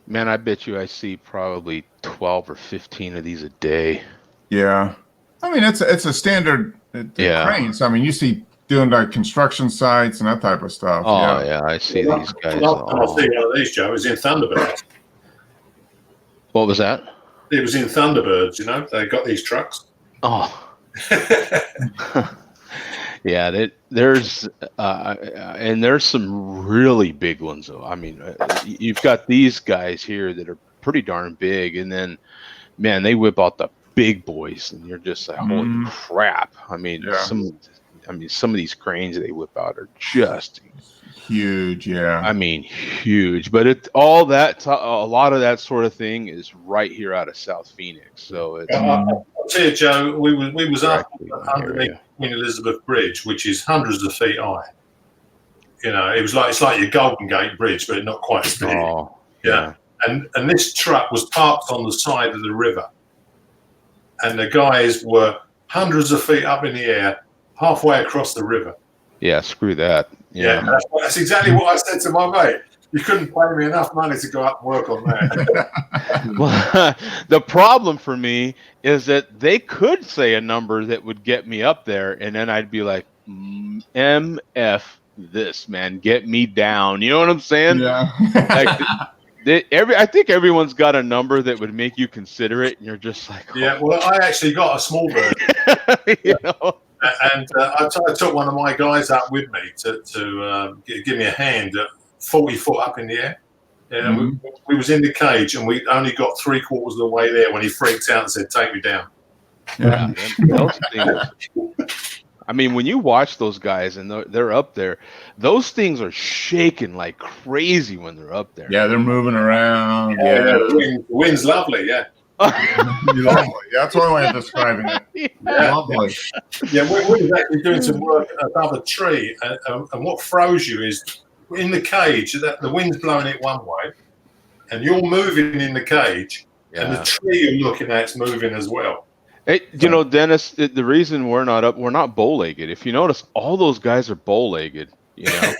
Man, I bet you I see probably 12 or 15 of these a day. Yeah, I mean it's a standard cranes. I mean you see doing like construction sites and that type of stuff. Oh yeah, I see these guys. I see one of these, Joe. It was in Thunderbirds. What was that? It was in Thunderbirds. You know, they got these trucks. Oh. Yeah, there's some really big ones though. I mean, you've got these guys here that are pretty darn big, and then, man, they whip out the big boys, and you're just like, holy crap! I mean, some of these cranes they whip out are just huge. Yeah, I mean, huge. But a lot of that sort of thing is right here out of South Phoenix. So it's. I'll tell you, Joe, we was up underneath Queen Elizabeth Bridge, which is hundreds of feet high. You know, it's like your Golden Gate Bridge, but not quite as big. Oh, yeah. And this truck was parked on the side of the river, and the guys were hundreds of feet up in the air, halfway across the river. Yeah, screw that. Yeah, that's exactly what I said to my mate. You couldn't pay me enough money to go up and work on that. Well, the problem for me is that they could say a number that would get me up there, and then I'd be like, MF this, man, get me down. You know what I'm saying? Yeah. I think everyone's got a number that would make you consider it, and you're just like, oh. Yeah. Well, I actually got a small bird. You know. And I took one of my guys up with me to give me a hand at 40 foot up in the air. Yeah, we was in the cage, and we only got 3/4 of the way there when he freaked out and said, "Take me down." Yeah, those things. I mean, when you watch those guys and they're up there, those things are shaking like crazy when they're up there. Yeah, they're moving around. Yeah, the wind's lovely. Yeah. Lovely. That's one way of describing it. Yeah. Lovely. Yeah, we was actually doing some work above a tree, and what froze you is in the cage, that the wind's blowing it one way, and you're moving in the cage, and the tree you're looking at is moving as well. Hey, you know, Dennis, the reason we're not bow-legged. If you notice, all those guys are bow-legged. You know,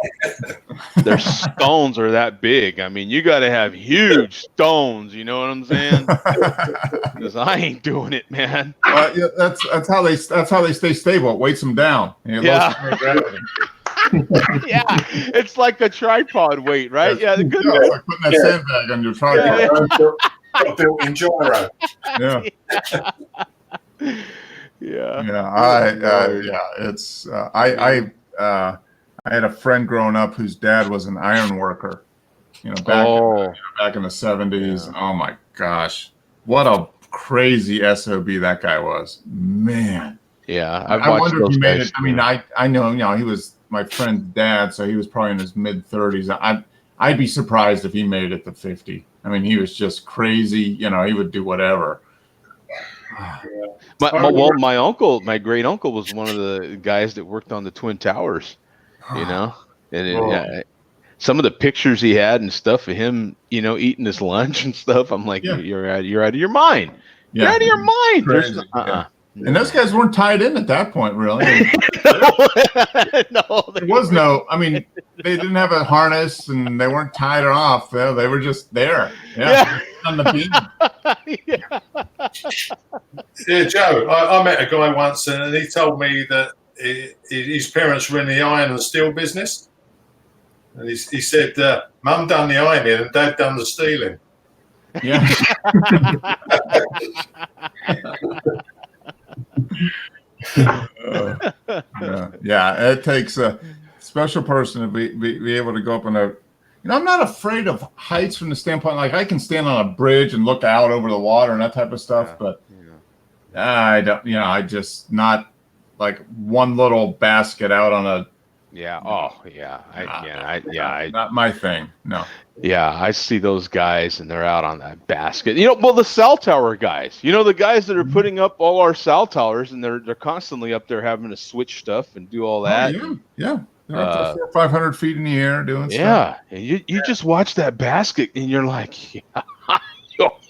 their stones are that big. I mean, you got to have huge stones. You know what I'm saying? Because I ain't doing it, man. Yeah, that's how they stay stable. It weights them down. Yeah. Yeah, it's like a tripod weight, right? Yeah, it's like putting that sandbag on your tripod. Built in gyro. I had a friend growing up whose dad was an iron worker. You know, back in the 70s. Yeah. Oh my gosh, what a crazy SOB that guy was, man. Yeah, I wonder if he made it. I mean, I know, you know, he was my friend's dad, so he was probably in his mid-30s. I'd be surprised if he made it to 50. I mean, he was just crazy. You know, he would do whatever. My great uncle was one of the guys that worked on the Twin Towers. You know, and some of the pictures he had and stuff of him, you know, eating his lunch and stuff. I'm like, you're out of your mind. Yeah. You're out of your mind. And those guys weren't tied in at that point, really. No, there was no. I mean, they didn't have a harness, and they weren't tied off. They were just there. Yeah. On the beam. Yeah, Joe. I met a guy once, and he told me that his parents were in the iron and steel business, and he said, "Mum done the ironing and Dad done the stealing." Yeah. Yeah. It takes a special person to be able to go up on a. You know, I'm not afraid of heights from the standpoint like I can stand on a bridge and look out over the water and that type of stuff, but I don't. You know, I just not. Like one little basket out on a. Yeah. Oh, yeah. Not my thing. No. Yeah, I see those guys and they're out on that basket. Well, the cell tower guys. The guys that are putting up all our cell towers, and they're constantly up there having to switch stuff and do all that. Yeah. They're up to 400 or 500 feet in the air doing stuff. Yeah, and you just watch that basket and you're like, yeah,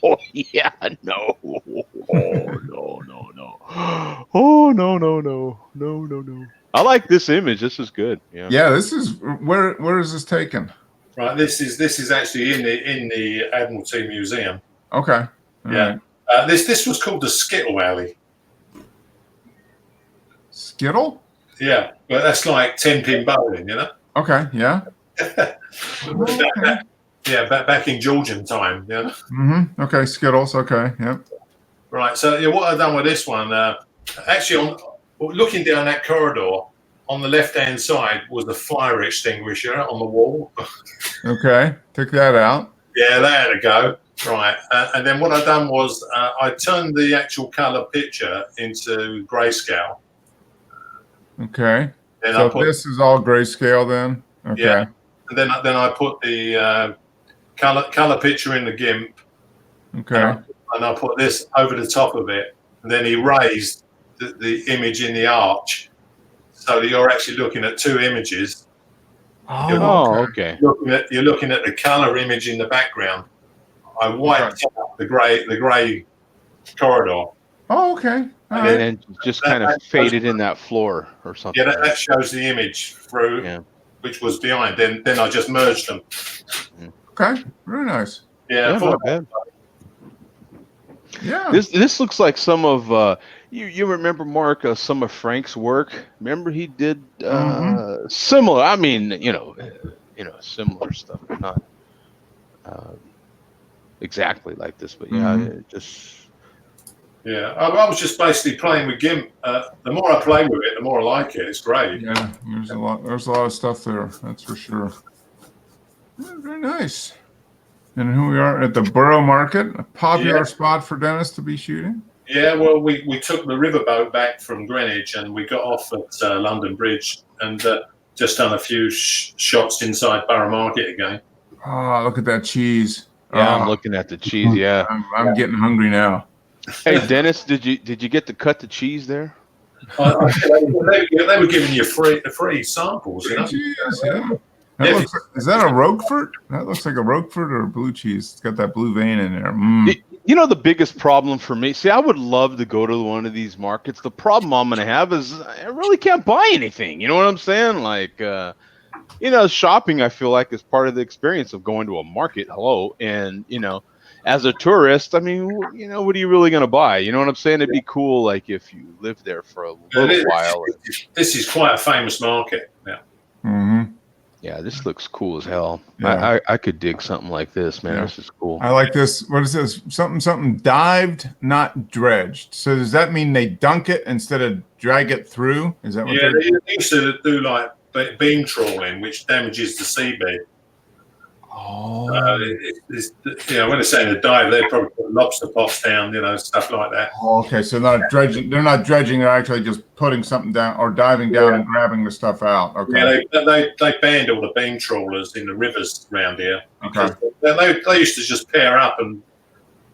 oh yeah, no, oh no, oh no. I like this image. This is good. Yeah. Yeah. This is where is this taken? Right. This is actually in the Admiralty Museum. Okay. All Yeah. right. This was called the Skittle Alley. Skittle? Yeah, but that's like 10-pin bowling, Okay. Yeah. Okay. Yeah, back in Georgian time, Okay. Skittles. Okay. Yep. Right. So what I've done with this one, actually, looking down that corridor, on the left-hand side was the fire extinguisher on the wall. Okay. Took that out. Yeah, that had to go. Right. And then what I've done was I turned the actual color picture into grayscale. Okay. And So this is all grayscale then? Okay. Yeah. And then I put the color picture in the GIMP. Okay. And I put this over the top of it, and then erased the image in the arch, so that you're actually looking at two images. Oh, okay. You're looking at the color image in the background. I wiped out the gray corridor. Oh, okay. All right. And just kind of faded in that floor or something. Yeah, that shows the image through, which was behind. Then I just merged them. Okay. Very nice. Yeah, not bad. Yeah. This looks like some of you remember, Mark, some of Frank's work. Remember he did similar. I mean, similar stuff, but not exactly like this. But just. Yeah, I was just basically playing with GIMP. The more I play with it, the more I like it. It's great. Yeah, there's a lot of stuff there. That's for sure. Yeah, very nice. And here we are at the Borough Market, a popular spot for Dennis to be shooting. Yeah, well, we took the riverboat back from Greenwich and we got off at London Bridge and just done a few shots inside Borough Market again. Oh, look at that cheese. Yeah, I'm looking at the cheese. Yeah, I'm getting hungry now. Hey, Dennis, did you get to cut the cheese there? They were giving you free samples, Cheese, yeah. Is that a Roquefort? That looks like a Roquefort or a blue cheese. It's got that blue vein in there. The biggest problem for me, I would love to go to one of these markets. The problem I'm going to have is I really can't buy anything. You know what I'm saying? Like, shopping, I feel like, is part of the experience of going to a market. Hello. And, as a tourist, I mean, what are you really going to buy? You know what I'm saying? It'd be cool, like, if you lived there for a little while. This is quite a famous market. Yeah. Mm-hmm. Yeah, this looks cool as hell. Yeah. I could dig something like this, man. Yeah. This is cool. I like this. What is this? Something dived, not dredged. So does that mean they dunk it instead of drag it through? Is that what they used to do, like beam trawling, which damages the seabed. Oh. When they're saying a dive, they probably put lobster pots down, stuff like that. Oh, okay, so not dredging. They're not dredging. They're actually just putting something down or diving down and grabbing the stuff out. Okay. Yeah, they banned all the beam trawlers in the rivers around here. Okay. They used to just pair up and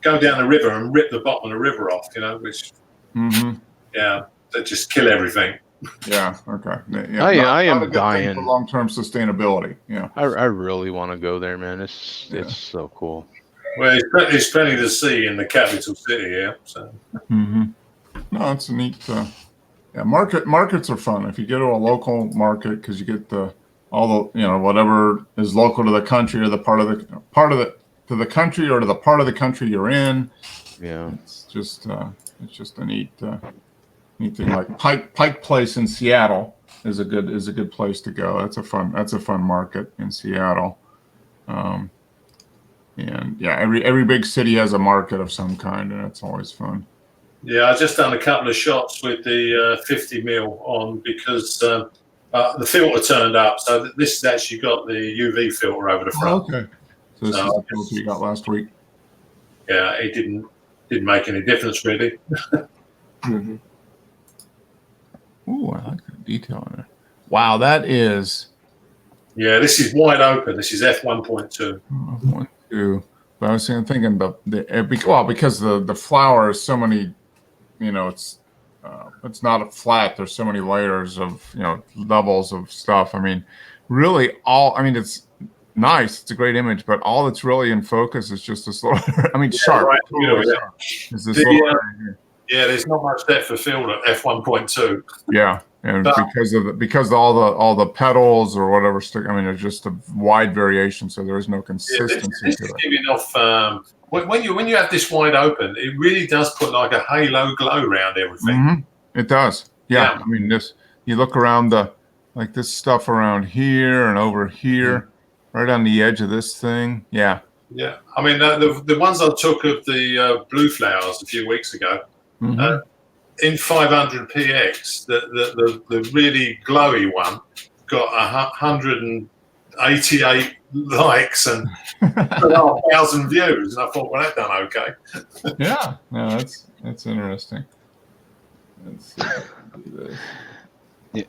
go down the river and rip the bottom of the river off. Which. Mm-hmm. Yeah, they just kill everything. Yeah. Okay. Yeah, I am dying for long-term sustainability. Yeah. I really want to go there, man. It's so cool. Well, there's plenty to see in the capital city here. So. Mm-hmm. No, it's a neat. Markets are fun if you go to a local market because you get all the whatever is local to the country or the part of the country or to the part of the country you're in. Yeah. It's just a neat thing. Like Pike Place in Seattle is a good place to go. That's a fun market in Seattle. And yeah, every big city has a market of some kind, and it's always fun. Yeah, I just done a couple of shots with the 50 mil on because the filter turned up. So this has actually got the UV filter over the front. Oh, okay. So this is the filter you got last week. Yeah, it didn't make any difference really. Mm-hmm. Ooh, I like the detail in it. Wow, that is Yeah, this is wide open. This is f1.2. 1.2. But I was thinking because the flower is so many, it's not flat. There's so many layers of levels of stuff. I mean, really it's nice. It's a great image, but all that's really in focus is just this little. Sharp. Right, Totally sharp. Is this The, little area here. Yeah, there's not much depth of field at f1.2. Yeah, and because of all the petals or whatever stick. There's just a wide variation, so there is no consistency This to is it. giving off. When you have this wide open, it really does put like a halo glow around everything. Mm-hmm. It does. Yeah. You look around this stuff around here and over here, right on the edge of this thing. Yeah. Yeah. The ones I took of the blue flowers a few weeks ago, in 500px, the really glowy one got 188 likes and 1,000 views, and I thought, well, that done okay. Yeah, no, that's interesting. Let's see. Do this. Yeah.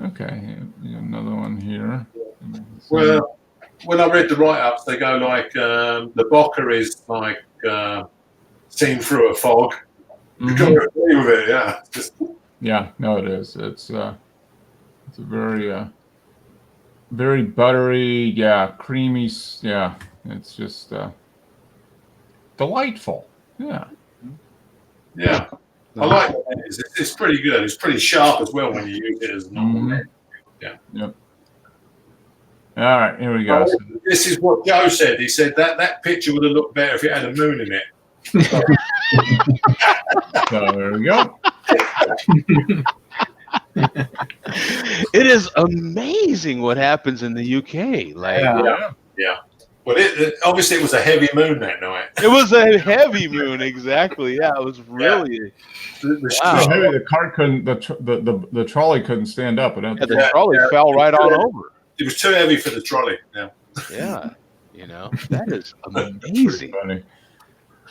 Okay, another one here. Well, when I read the write-ups, they go like the Bocker is like seen through a fog. You've got to agree with it, yeah. Yeah, no, it is. It's a very very buttery, creamy, it's just delightful. Yeah. Yeah. I like it. It's pretty good. It's pretty sharp as well when you use it as normal. Yeah. Yep. All right, here we go. This is what Joe said. He said that picture would have looked better if it had a moon in it. So there we go. It is amazing what happens in the UK. Yeah. Well, obviously it was a heavy moon that night. It was a heavy moon, exactly. Yeah, it was really. Wow. So heavy, the car couldn't. The trolley couldn't stand up. The trolley fell right on over. It was too heavy for the trolley. Yeah. Yeah. That is amazing. Funny.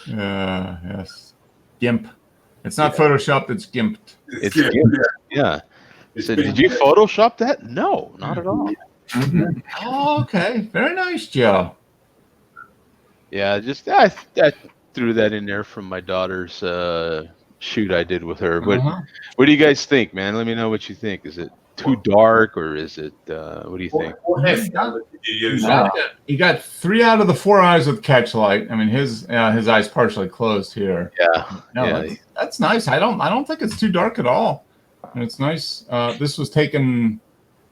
Yes. GIMP. It's not photoshopped. It's gimped. It's GIMP. Yeah. So did you Photoshop that? No, not at all. Mm-hmm. Oh, okay. Very nice, Joe. Yeah, I threw that in there from my daughter's shoot I did with her. But what do you guys think, man? Let me know what you think. Is it too dark, or is it? What do you think? What F did you use? You got 3 out of the 4 eyes with catch light. His eyes partially closed here. Yeah, no, that's nice. I don't think it's too dark at all. And it's nice. This was taken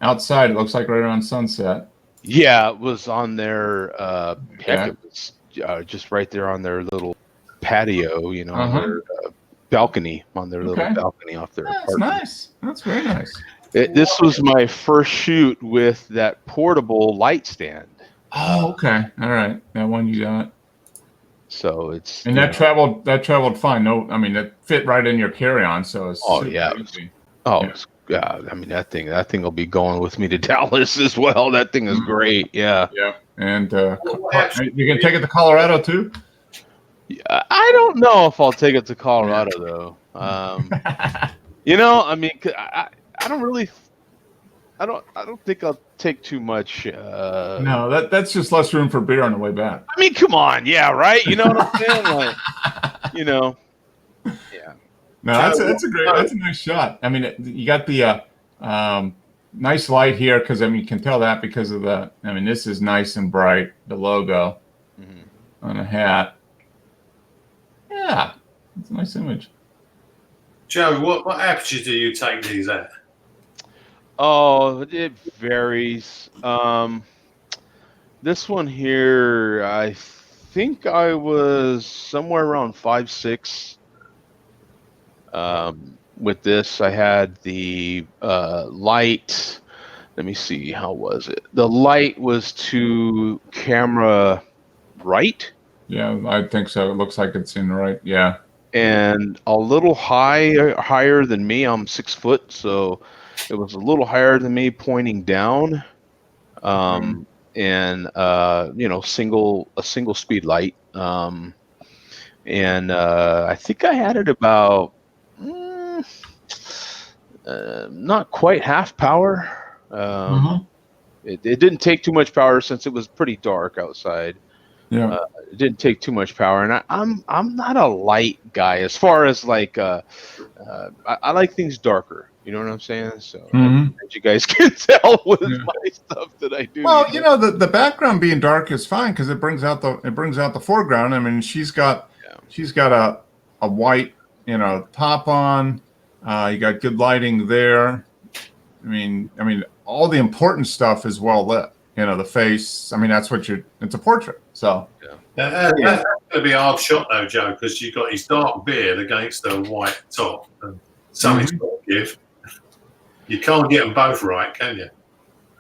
outside. It looks like right around sunset. Yeah, it was on their it was just right there on their little patio, on their balcony, on their little balcony off their apartment. That's nice. That's very nice. This was my first shoot with that portable light stand. Oh, okay. All right. That one you got. So it's that traveled fine. No, that fit right in your carry-on. So it's easy. That thing will be going with me to Dallas as well. That thing is great. Yeah. Yeah. And you can take it to Colorado too? I don't know if I'll take it to Colorado though. I don't really. I don't think I'll take too much. No, that's just less room for beer on the way back. Come on, yeah, right. You know what I'm saying? Yeah. No, that's a nice shot. You got the nice light here because you can tell that because of the. This is nice and bright. The logo on a hat. Yeah, it's a nice image. Joe, what aperture do you take these at? Oh, it varies. This one here, I think I was somewhere around 5.6. With this, I had the light. Let me see, how was it? The light was to camera right. Yeah, I think so. It looks like it's in right. Yeah. And a little higher than me. I'm 6 foot, so it was a little higher than me, pointing down. And a single speed light. And I think I had it about not quite half power. It didn't take too much power since it was pretty dark outside. Yeah. It didn't take too much power, and I'm not a light guy as far as like I like things darker. You know what I'm saying? So as you guys can tell with my stuff that I do. Well, the background being dark is fine because it brings out the foreground. I mean, she's got a white top on. You got good lighting there. I mean, all the important stuff is well lit. The face. I mean, that's what it's a portrait. So that's going to be a hard shot though, Joe, because you've got his dark beard against the white top, and something's got to give. You can't get them both right, can you?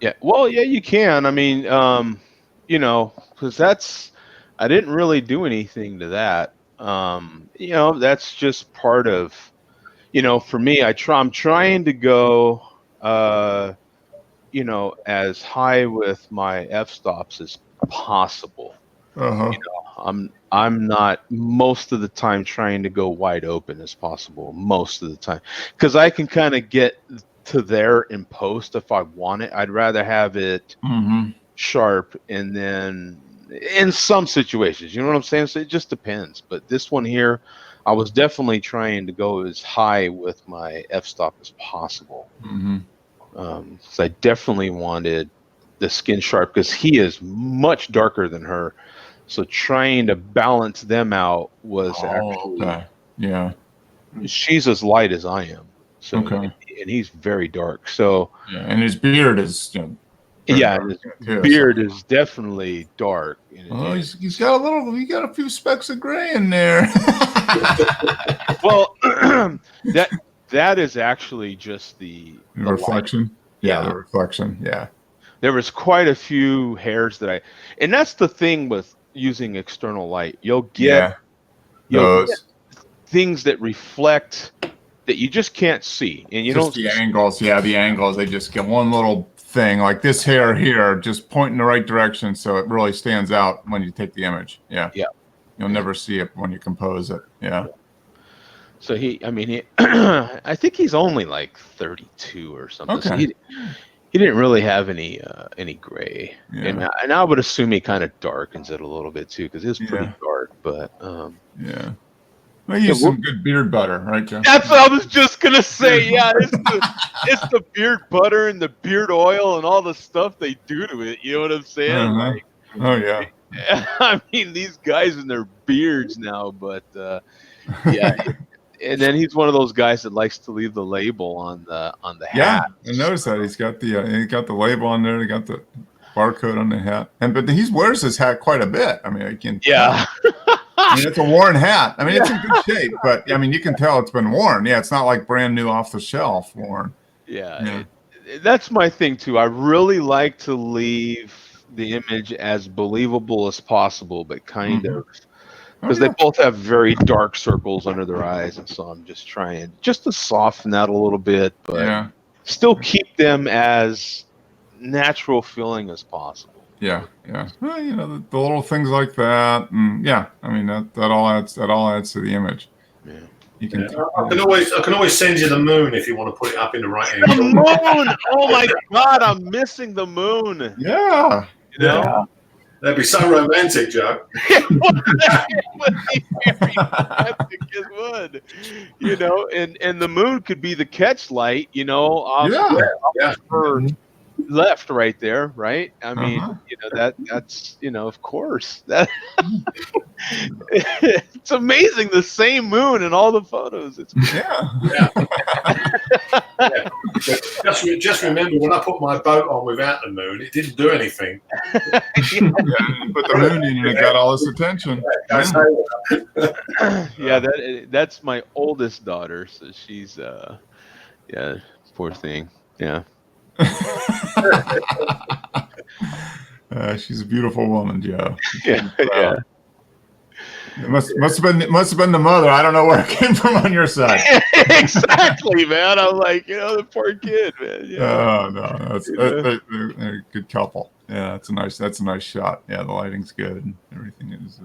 Yeah. Well, yeah, you can. I mean, because I didn't really do anything to that. That's just part of, for me. I'm trying to go, as high with my f-stops as possible. I'm not most of the time trying to go wide open as possible most of the time because I can kind of get to there in post if I want it. I'd rather have it sharp, and then in some situations, you know what I'm saying? So it just depends. But this one here, I was definitely trying to go as high with my f-stop as possible. So I definitely wanted the skin sharp because he is much darker than her. So trying to balance them out was she's as light as I am. So and he's very dark. So and his beard is his beard is definitely dark. Oh, he's got a few specks of gray in there. Well, that is actually just the reflection. Yeah, the reflection. Yeah. There was quite a few hairs and that's the thing with using external light. You'll get things that reflect that you just can't see, and the angles. Yeah, the angles. They just get one little thing like this hair here, just pointing the right direction, so it really stands out when you take the image. Yeah. You'll never see it when you compose it. Yeah. So I think he's only like 32 or something. Okay. So he didn't really have any gray, and I would assume he kind of darkens it a little bit too because it's pretty dark. But Well, use some good beard butter, right, Joe? That's what I was just gonna say. Yeah, it's the beard butter and the beard oil and all the stuff they do to it. You know what I'm saying? Like, oh yeah. I mean, these guys in their beards now, but yeah. And then he's one of those guys that likes to leave the label on the hat. Yeah, I noticed that he's got the label on there. He got the barcode on the hat, but he wears his hat quite a bit. I mean, it's a worn hat. I mean, it's in good shape, but I mean, you can tell it's been worn. Yeah, it's not like brand new off the shelf worn. Yeah. That's my thing too. I really like to leave the image as believable as possible, but kind of. Because they both have very dark circles under their eyes, and so I'm just trying to soften that a little bit, but still keep them as natural feeling as possible. Yeah. Well, the little things like that, and I mean that all adds to the image. Yeah. You can. I can always send you the moon if you want to put it up in the right The angle. moon! Oh my God, I'm missing the moon. Yeah. That'd be so romantic, Joe. It would be very romantic, it would. And the moon could be the catch light, off her left right there, right? I mean, that's of course. That it's amazing, the same moon in all the photos. It's Just remember, when I put my boat on without the moon, it didn't do anything. Put the moon in and it got all his attention. That's my oldest daughter, so she's poor thing. Yeah. She's a beautiful woman, Joe. Yeah. It must have been the mother. I don't know where it came from on your side. Exactly, man. I'm like, the poor kid, man. Yeah. No, they're a good couple. Yeah, that's a nice shot. Yeah, the lighting's good. Everything is.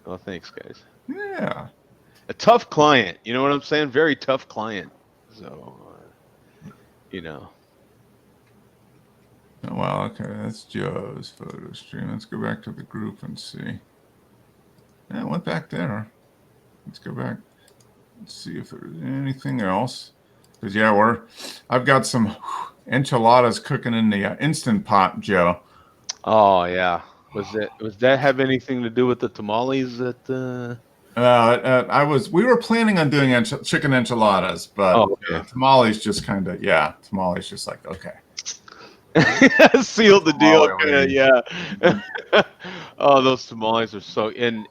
Well, thanks, guys. Yeah. A tough client. You know what I'm saying? Very tough client. So. you know. Oh, well, okay, that's Joe's photo stream. Let's go back to the group and see. Yeah, it went back there. Let's go back. Let's see if there's anything else. Because I've got some enchiladas cooking in the Instant Pot, Joe. Oh yeah. Was that have anything to do with the tamales that? We were planning on doing chicken enchiladas, but okay. tamales just kind of, tamales just like, okay. Sealed the deal. Tamale, Yeah. Oh, those tamales are so and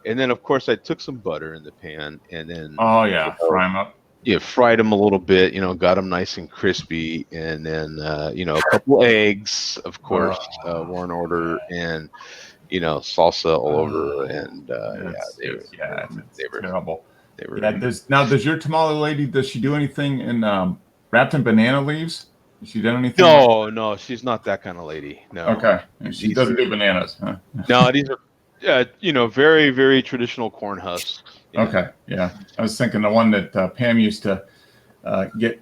then of course I took some butter in the pan and then fry them up. Yeah, fried them a little bit, got them nice and crispy, and then a couple eggs, of course, were in order, and salsa all over, and they were terrible. They were. Does your tamale lady? Does she do anything in wrapped in banana leaves? Has she done anything? No, she's not that kind of lady. No. Okay, and she doesn't do bananas, huh? No, these are very, very traditional corn husks. Okay, yeah. I was thinking the one that Pam used to get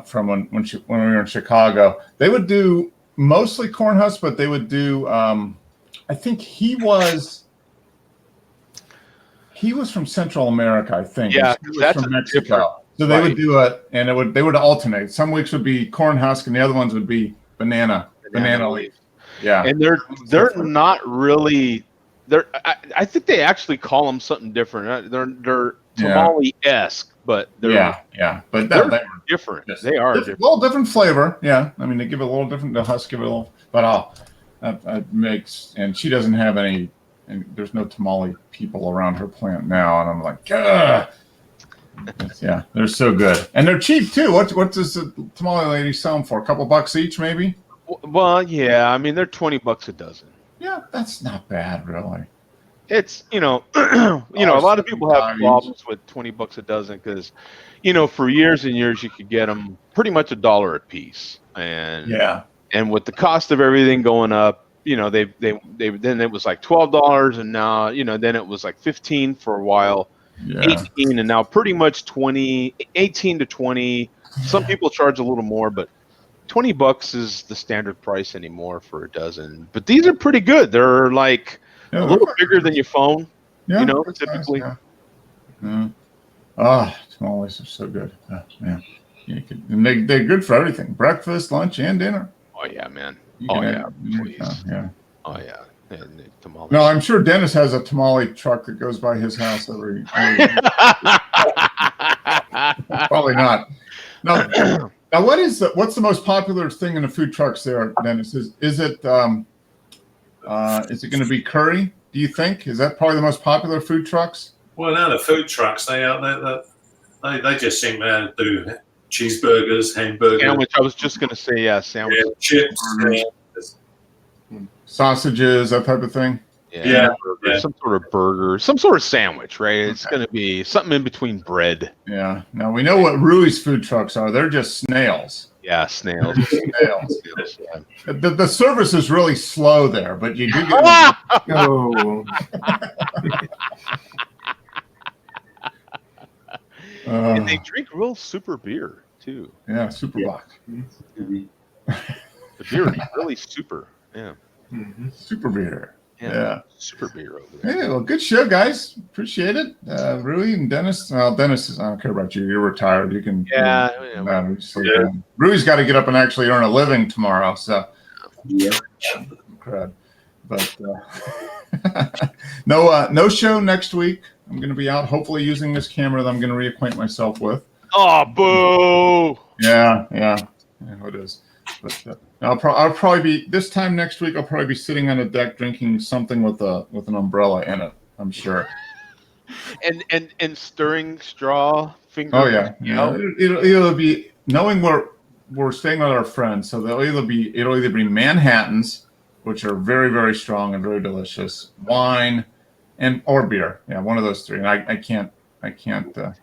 from when we were in Chicago. They would do mostly corn husks, but they would do. I think he was from Central America. I think. Yeah, he was from Mexico. So they would do it, and they would alternate. Some weeks would be corn husk, and the other ones would be banana leaf. Yeah, and they're not really. I think they actually call them something different. They're tamale-esque, but they're but they're different. They are different. A little different flavor. Yeah, I mean they give it a little different. The husk give it a little, but that makes. And she doesn't have any. And there's no tamale people around her plant now, and I'm like, ugh. Yeah, they're so good, and they're cheap too. What does the tamale lady sell them for? A couple bucks each, maybe? Well, yeah. I mean, they're $20 a dozen. Yeah, that's not bad, really. It's a lot of people have problems with $20 a dozen because, for years and years you could get them pretty much $1 a piece, and with the cost of everything going up, they then it was like $12, and now then it was like $15 for a while. Yeah. 18 and now pretty much 20, 18 to 20. Some people charge a little more, but $20 is the standard price anymore for a dozen. But these are pretty good. They're like a little bigger than your phone, typically. Nice, yeah. Tamales are so good. Man. And they're good for everything. Breakfast, lunch, and dinner. Oh, yeah, man. Please. Oh, yeah. Tamales. No, I'm sure Dennis has a tamale truck that goes by his house every Probably not. Now, what's the most popular thing in the food trucks there, Dennis? Is it going to be curry? Do you think is that probably the most popular food trucks? Well, now the food trucks they just seem to do cheeseburgers, hamburgers. Sandwich. I was just going to say sandwich. Yeah, chips. Sausages, that type of thing. Yeah. Some sort of burger, some sort of sandwich, right? It's going to be something in between bread. Yeah. Now we know what Rui's food trucks are. They're just snails. Yeah, snails. Snails. The service is really slow there, but you do get. And they drink real super beer too. Yeah, super box. The beer is really super. Yeah. Mm-hmm. Super beer. Yeah. Super beer over there. Hey, well, good show, guys. Appreciate it. Rui and Dennis. Well, Dennis, I don't care about you. You're retired. You can. Rui's got to get up and actually earn a living tomorrow. So. Yeah. Crud. But no show next week. I'm going to be out, hopefully using this camera that I'm going to reacquaint myself with. Oh, boo! Yeah, it is. But I'll probably be this time next week. I'll probably be sitting on a deck drinking something with an umbrella in it. I'm sure. And stirring straw finger. Oh yeah. It'll be knowing we're staying with our friends, so it'll either be Manhattans, which are very, very strong and very delicious, wine, or beer. Yeah, one of those three. And I can't claim to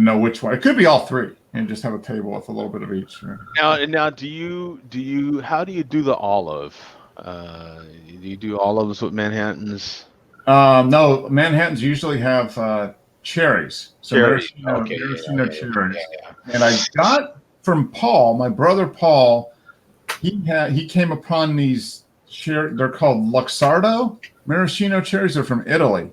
know which one. It could be all three, and just have a table with a little bit of each. Now, do you? How do you do the olive? Do you do olives with Manhattans? No, Manhattans usually have cherries. So cherries. Cherries. And I got from Paul, my brother Paul. He came upon these they're called Luxardo maraschino cherries. They're from Italy.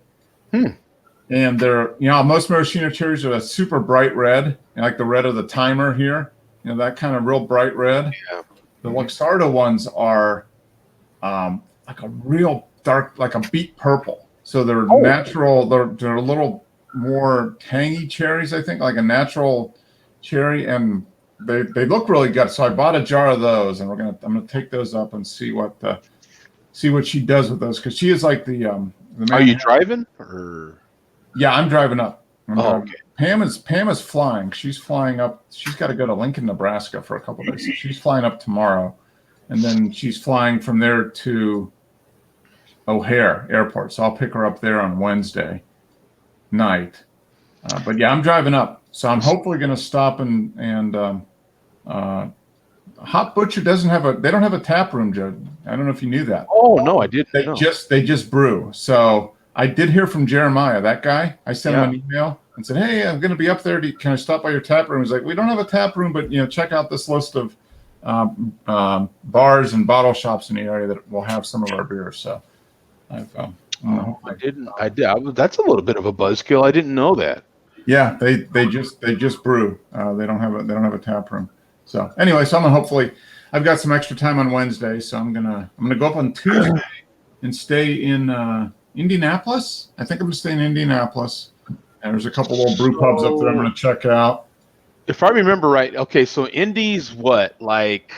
And they're, most maraschino cherries are a super bright red, like the red of the timer here, that kind of real bright red. Yeah. The Luxardo ones are like a real dark, like a beet purple. So they're natural. They're a little more tangy cherries, I think, like a natural cherry, and they look really good. So I bought a jar of those, and I'm gonna take those up and see what she does with those, because she is like the Are you driving or? Yeah, I'm driving up. Okay. Pam is flying. She's flying up. She's got to go to Lincoln, Nebraska for a couple of days. So she's flying up tomorrow, and then she's flying from there to O'Hare Airport. So I'll pick her up there on Wednesday night. But yeah, I'm driving up. So I'm hopefully going to stop and Hot Butcher they don't have a tap room, Joe. I don't know if you knew that. Oh no, I didn't. They just brew. So I did hear from Jeremiah, that guy. I sent him an email and said, "Hey, I'm going to be up there. Can I stop by your tap room?" He's like, "We don't have a tap room, but check out this list of bars and bottle shops in the area that will have some of our beers." So I did. That's a little bit of a buzzkill. I didn't know that. Yeah, they just brew. They don't have a tap room. So anyway, I'm gonna hopefully, I've got some extra time on Wednesday, so I'm gonna go up on Tuesday and stay in Indianapolis. I think I'm gonna stay in Indianapolis. And there's a couple little brew pubs up there I'm gonna check out. If I remember right, okay, so Indy's what, like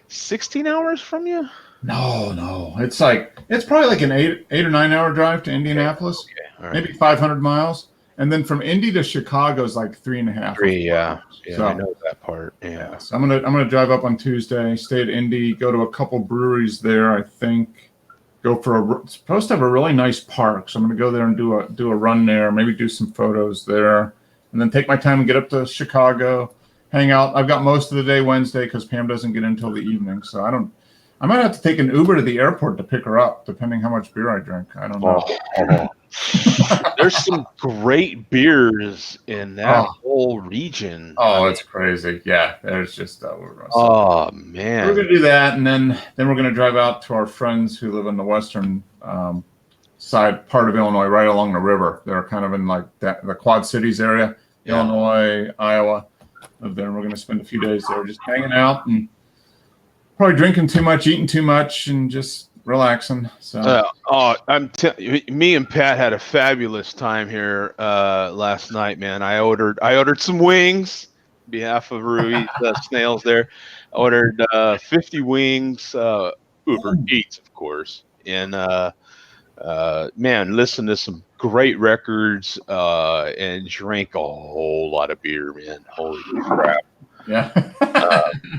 16 hours from you? No, it's probably like an 8 or 9 hour drive to Indianapolis. Okay. All right. Maybe 500 miles, and then from Indy to Chicago is like 3.5. Yeah, so, I know that part. Yeah. So I'm gonna drive up on Tuesday, stay at Indy, go to a couple breweries there. I think go for it's supposed to have a really nice park, so I'm gonna go there and do a run there, maybe do some photos there, and then take my time and get up to Chicago, hang out. I've got most of the day Wednesday because Pam doesn't get in until the evening, so I might have to take an Uber to the airport to pick her up, depending how much beer I drink. I don't know. There's some great beers in that whole region. Oh, it's crazy. Yeah, there's just man, we're gonna do that, and then we're gonna drive out to our friends who live in the western side part of Illinois, right along the river. They're kind of in like the Quad Cities area, Illinois, Iowa. Live there, and we're gonna spend a few days there, just hanging out and probably drinking too much, eating too much, and just relaxing. So, me and Pat had a fabulous time here last night, man. I ordered some wings on behalf of Rui Snails there. I ordered 50 wings, Uber Eats, of course, and man, listen to some great records and drank a whole lot of beer, man. Holy crap! Yeah,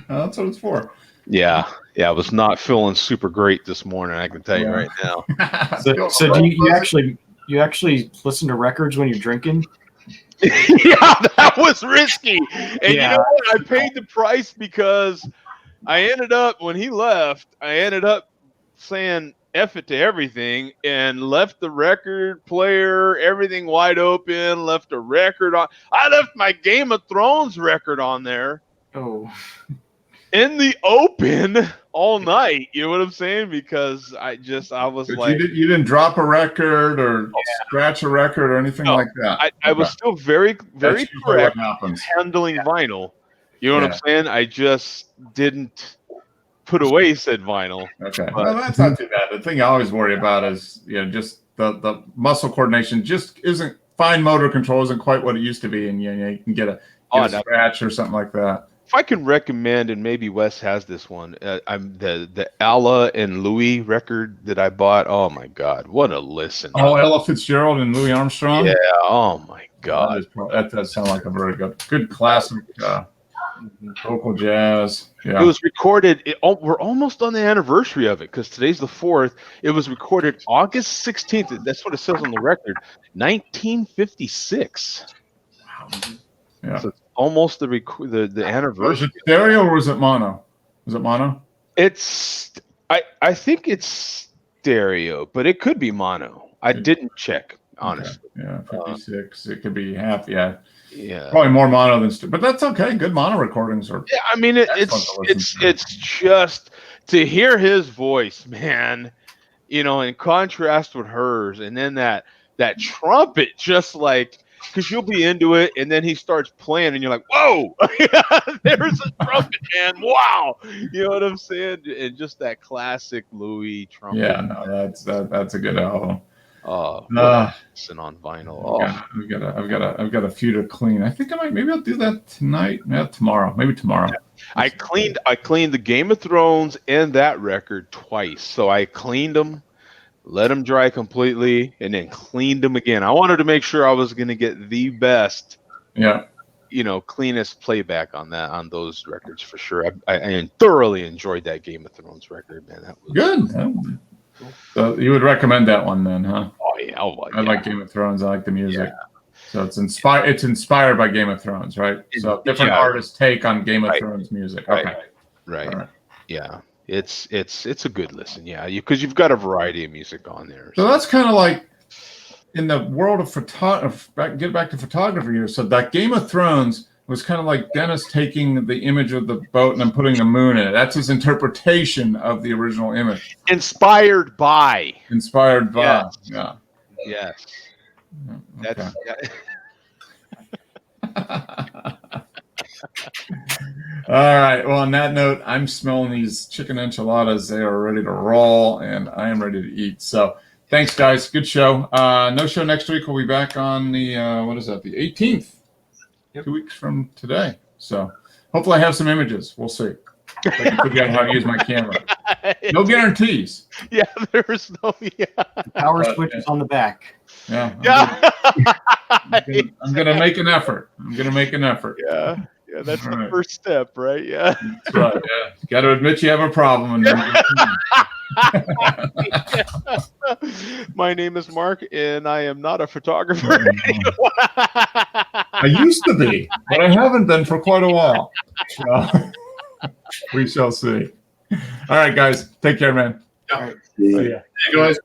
that's what it's for. Yeah, I was not feeling super great this morning. I can tell you right now. So do you actually listen to records when you're drinking? Yeah, that was risky. And you know what? I paid the price because I ended up, when he left, saying F it to everything and left the record player, everything wide open, left a record on. I left my Game of Thrones record on there. Oh. In the open all night, you know what I'm saying? Because I was but like, you didn't drop a record or scratch a record or anything like that. I was still very, very correct handling vinyl. You know what I'm saying? I just didn't put away said vinyl. Okay, well, that's not too bad. The thing I always worry about is just the muscle coordination just isn't. Fine motor control isn't quite what it used to be, and you can get a scratch or something like that. If I can recommend, and maybe Wes has this one, I'm the Alla and Louis record that I bought. Oh my God, what a listen! Oh, Ella Fitzgerald and Louis Armstrong. Yeah. Oh my God, that does sound like a very good classic vocal jazz. Yeah. It was recorded. We're almost on the anniversary of it because today's the 4th. It was recorded August 16th. That's what it says on the record. 1956. Wow. Yeah. So it's almost the anniversary. Was it stereo or was it mono? Was it mono? It's I think it's stereo, but it could be mono. I didn't check, honestly. Okay. Yeah, 56. It could be half. Yeah. Yeah. Probably more mono than stereo, but that's okay. Good mono recordings are. Yeah, I mean, it's just to hear his voice, man. In contrast with hers, and then that trumpet, just like, because you'll be into it, and then he starts playing, and you're like, "Whoa, there's a trumpet, man! Wow!" You know what I'm saying? And just that classic Louis trumpet. Yeah, no, that's a good album. Listen on vinyl. Oh. I've got a few to clean. I think maybe I'll do that tonight. Tomorrow. Maybe tomorrow. I cleaned the Game of Thrones and that record twice. So I cleaned them, let them dry completely, and then cleaned them again. I wanted to make sure I was going to get the best, cleanest playback on those records for sure. I thoroughly enjoyed that Game of Thrones record, man. That was good. So you would recommend that one then, huh? Oh yeah, I like Game of Thrones. I like the music. Yeah. So it's inspired by Game of Thrones, right? So different artists take on Game of Thrones music. Okay. Right. Right. Yeah. It's a good listen. Yeah, because you've got a variety of music on there. So that's kind of like in the world of get back to photography here. So that Game of Thrones was kind of like Dennis taking the image of the boat and then putting the moon in it. That's his interpretation of the original image. Inspired by. Yes. Yeah. Yes. Okay. All right. Well, on that note, I'm smelling these chicken enchiladas. They are ready to roll, and I am ready to eat. So thanks, guys. Good show. No show next week. We'll be back on the, the 18th. 2 weeks from today. So hopefully I have some images. We'll see. I can figure out how to use my camera. No guarantees. Yeah, there's no. Yeah. The power switch is on the back. Yeah. I'm gonna make an effort. Yeah, that's the first step, right? Yeah. That's right. Yeah. You got to admit you have a problem. And then My name is Mark, and I am not a photographer. I used to be, but I haven't been for quite a while. We shall see. All right, guys. Take care, man. Yeah. See ya. Hey, guys.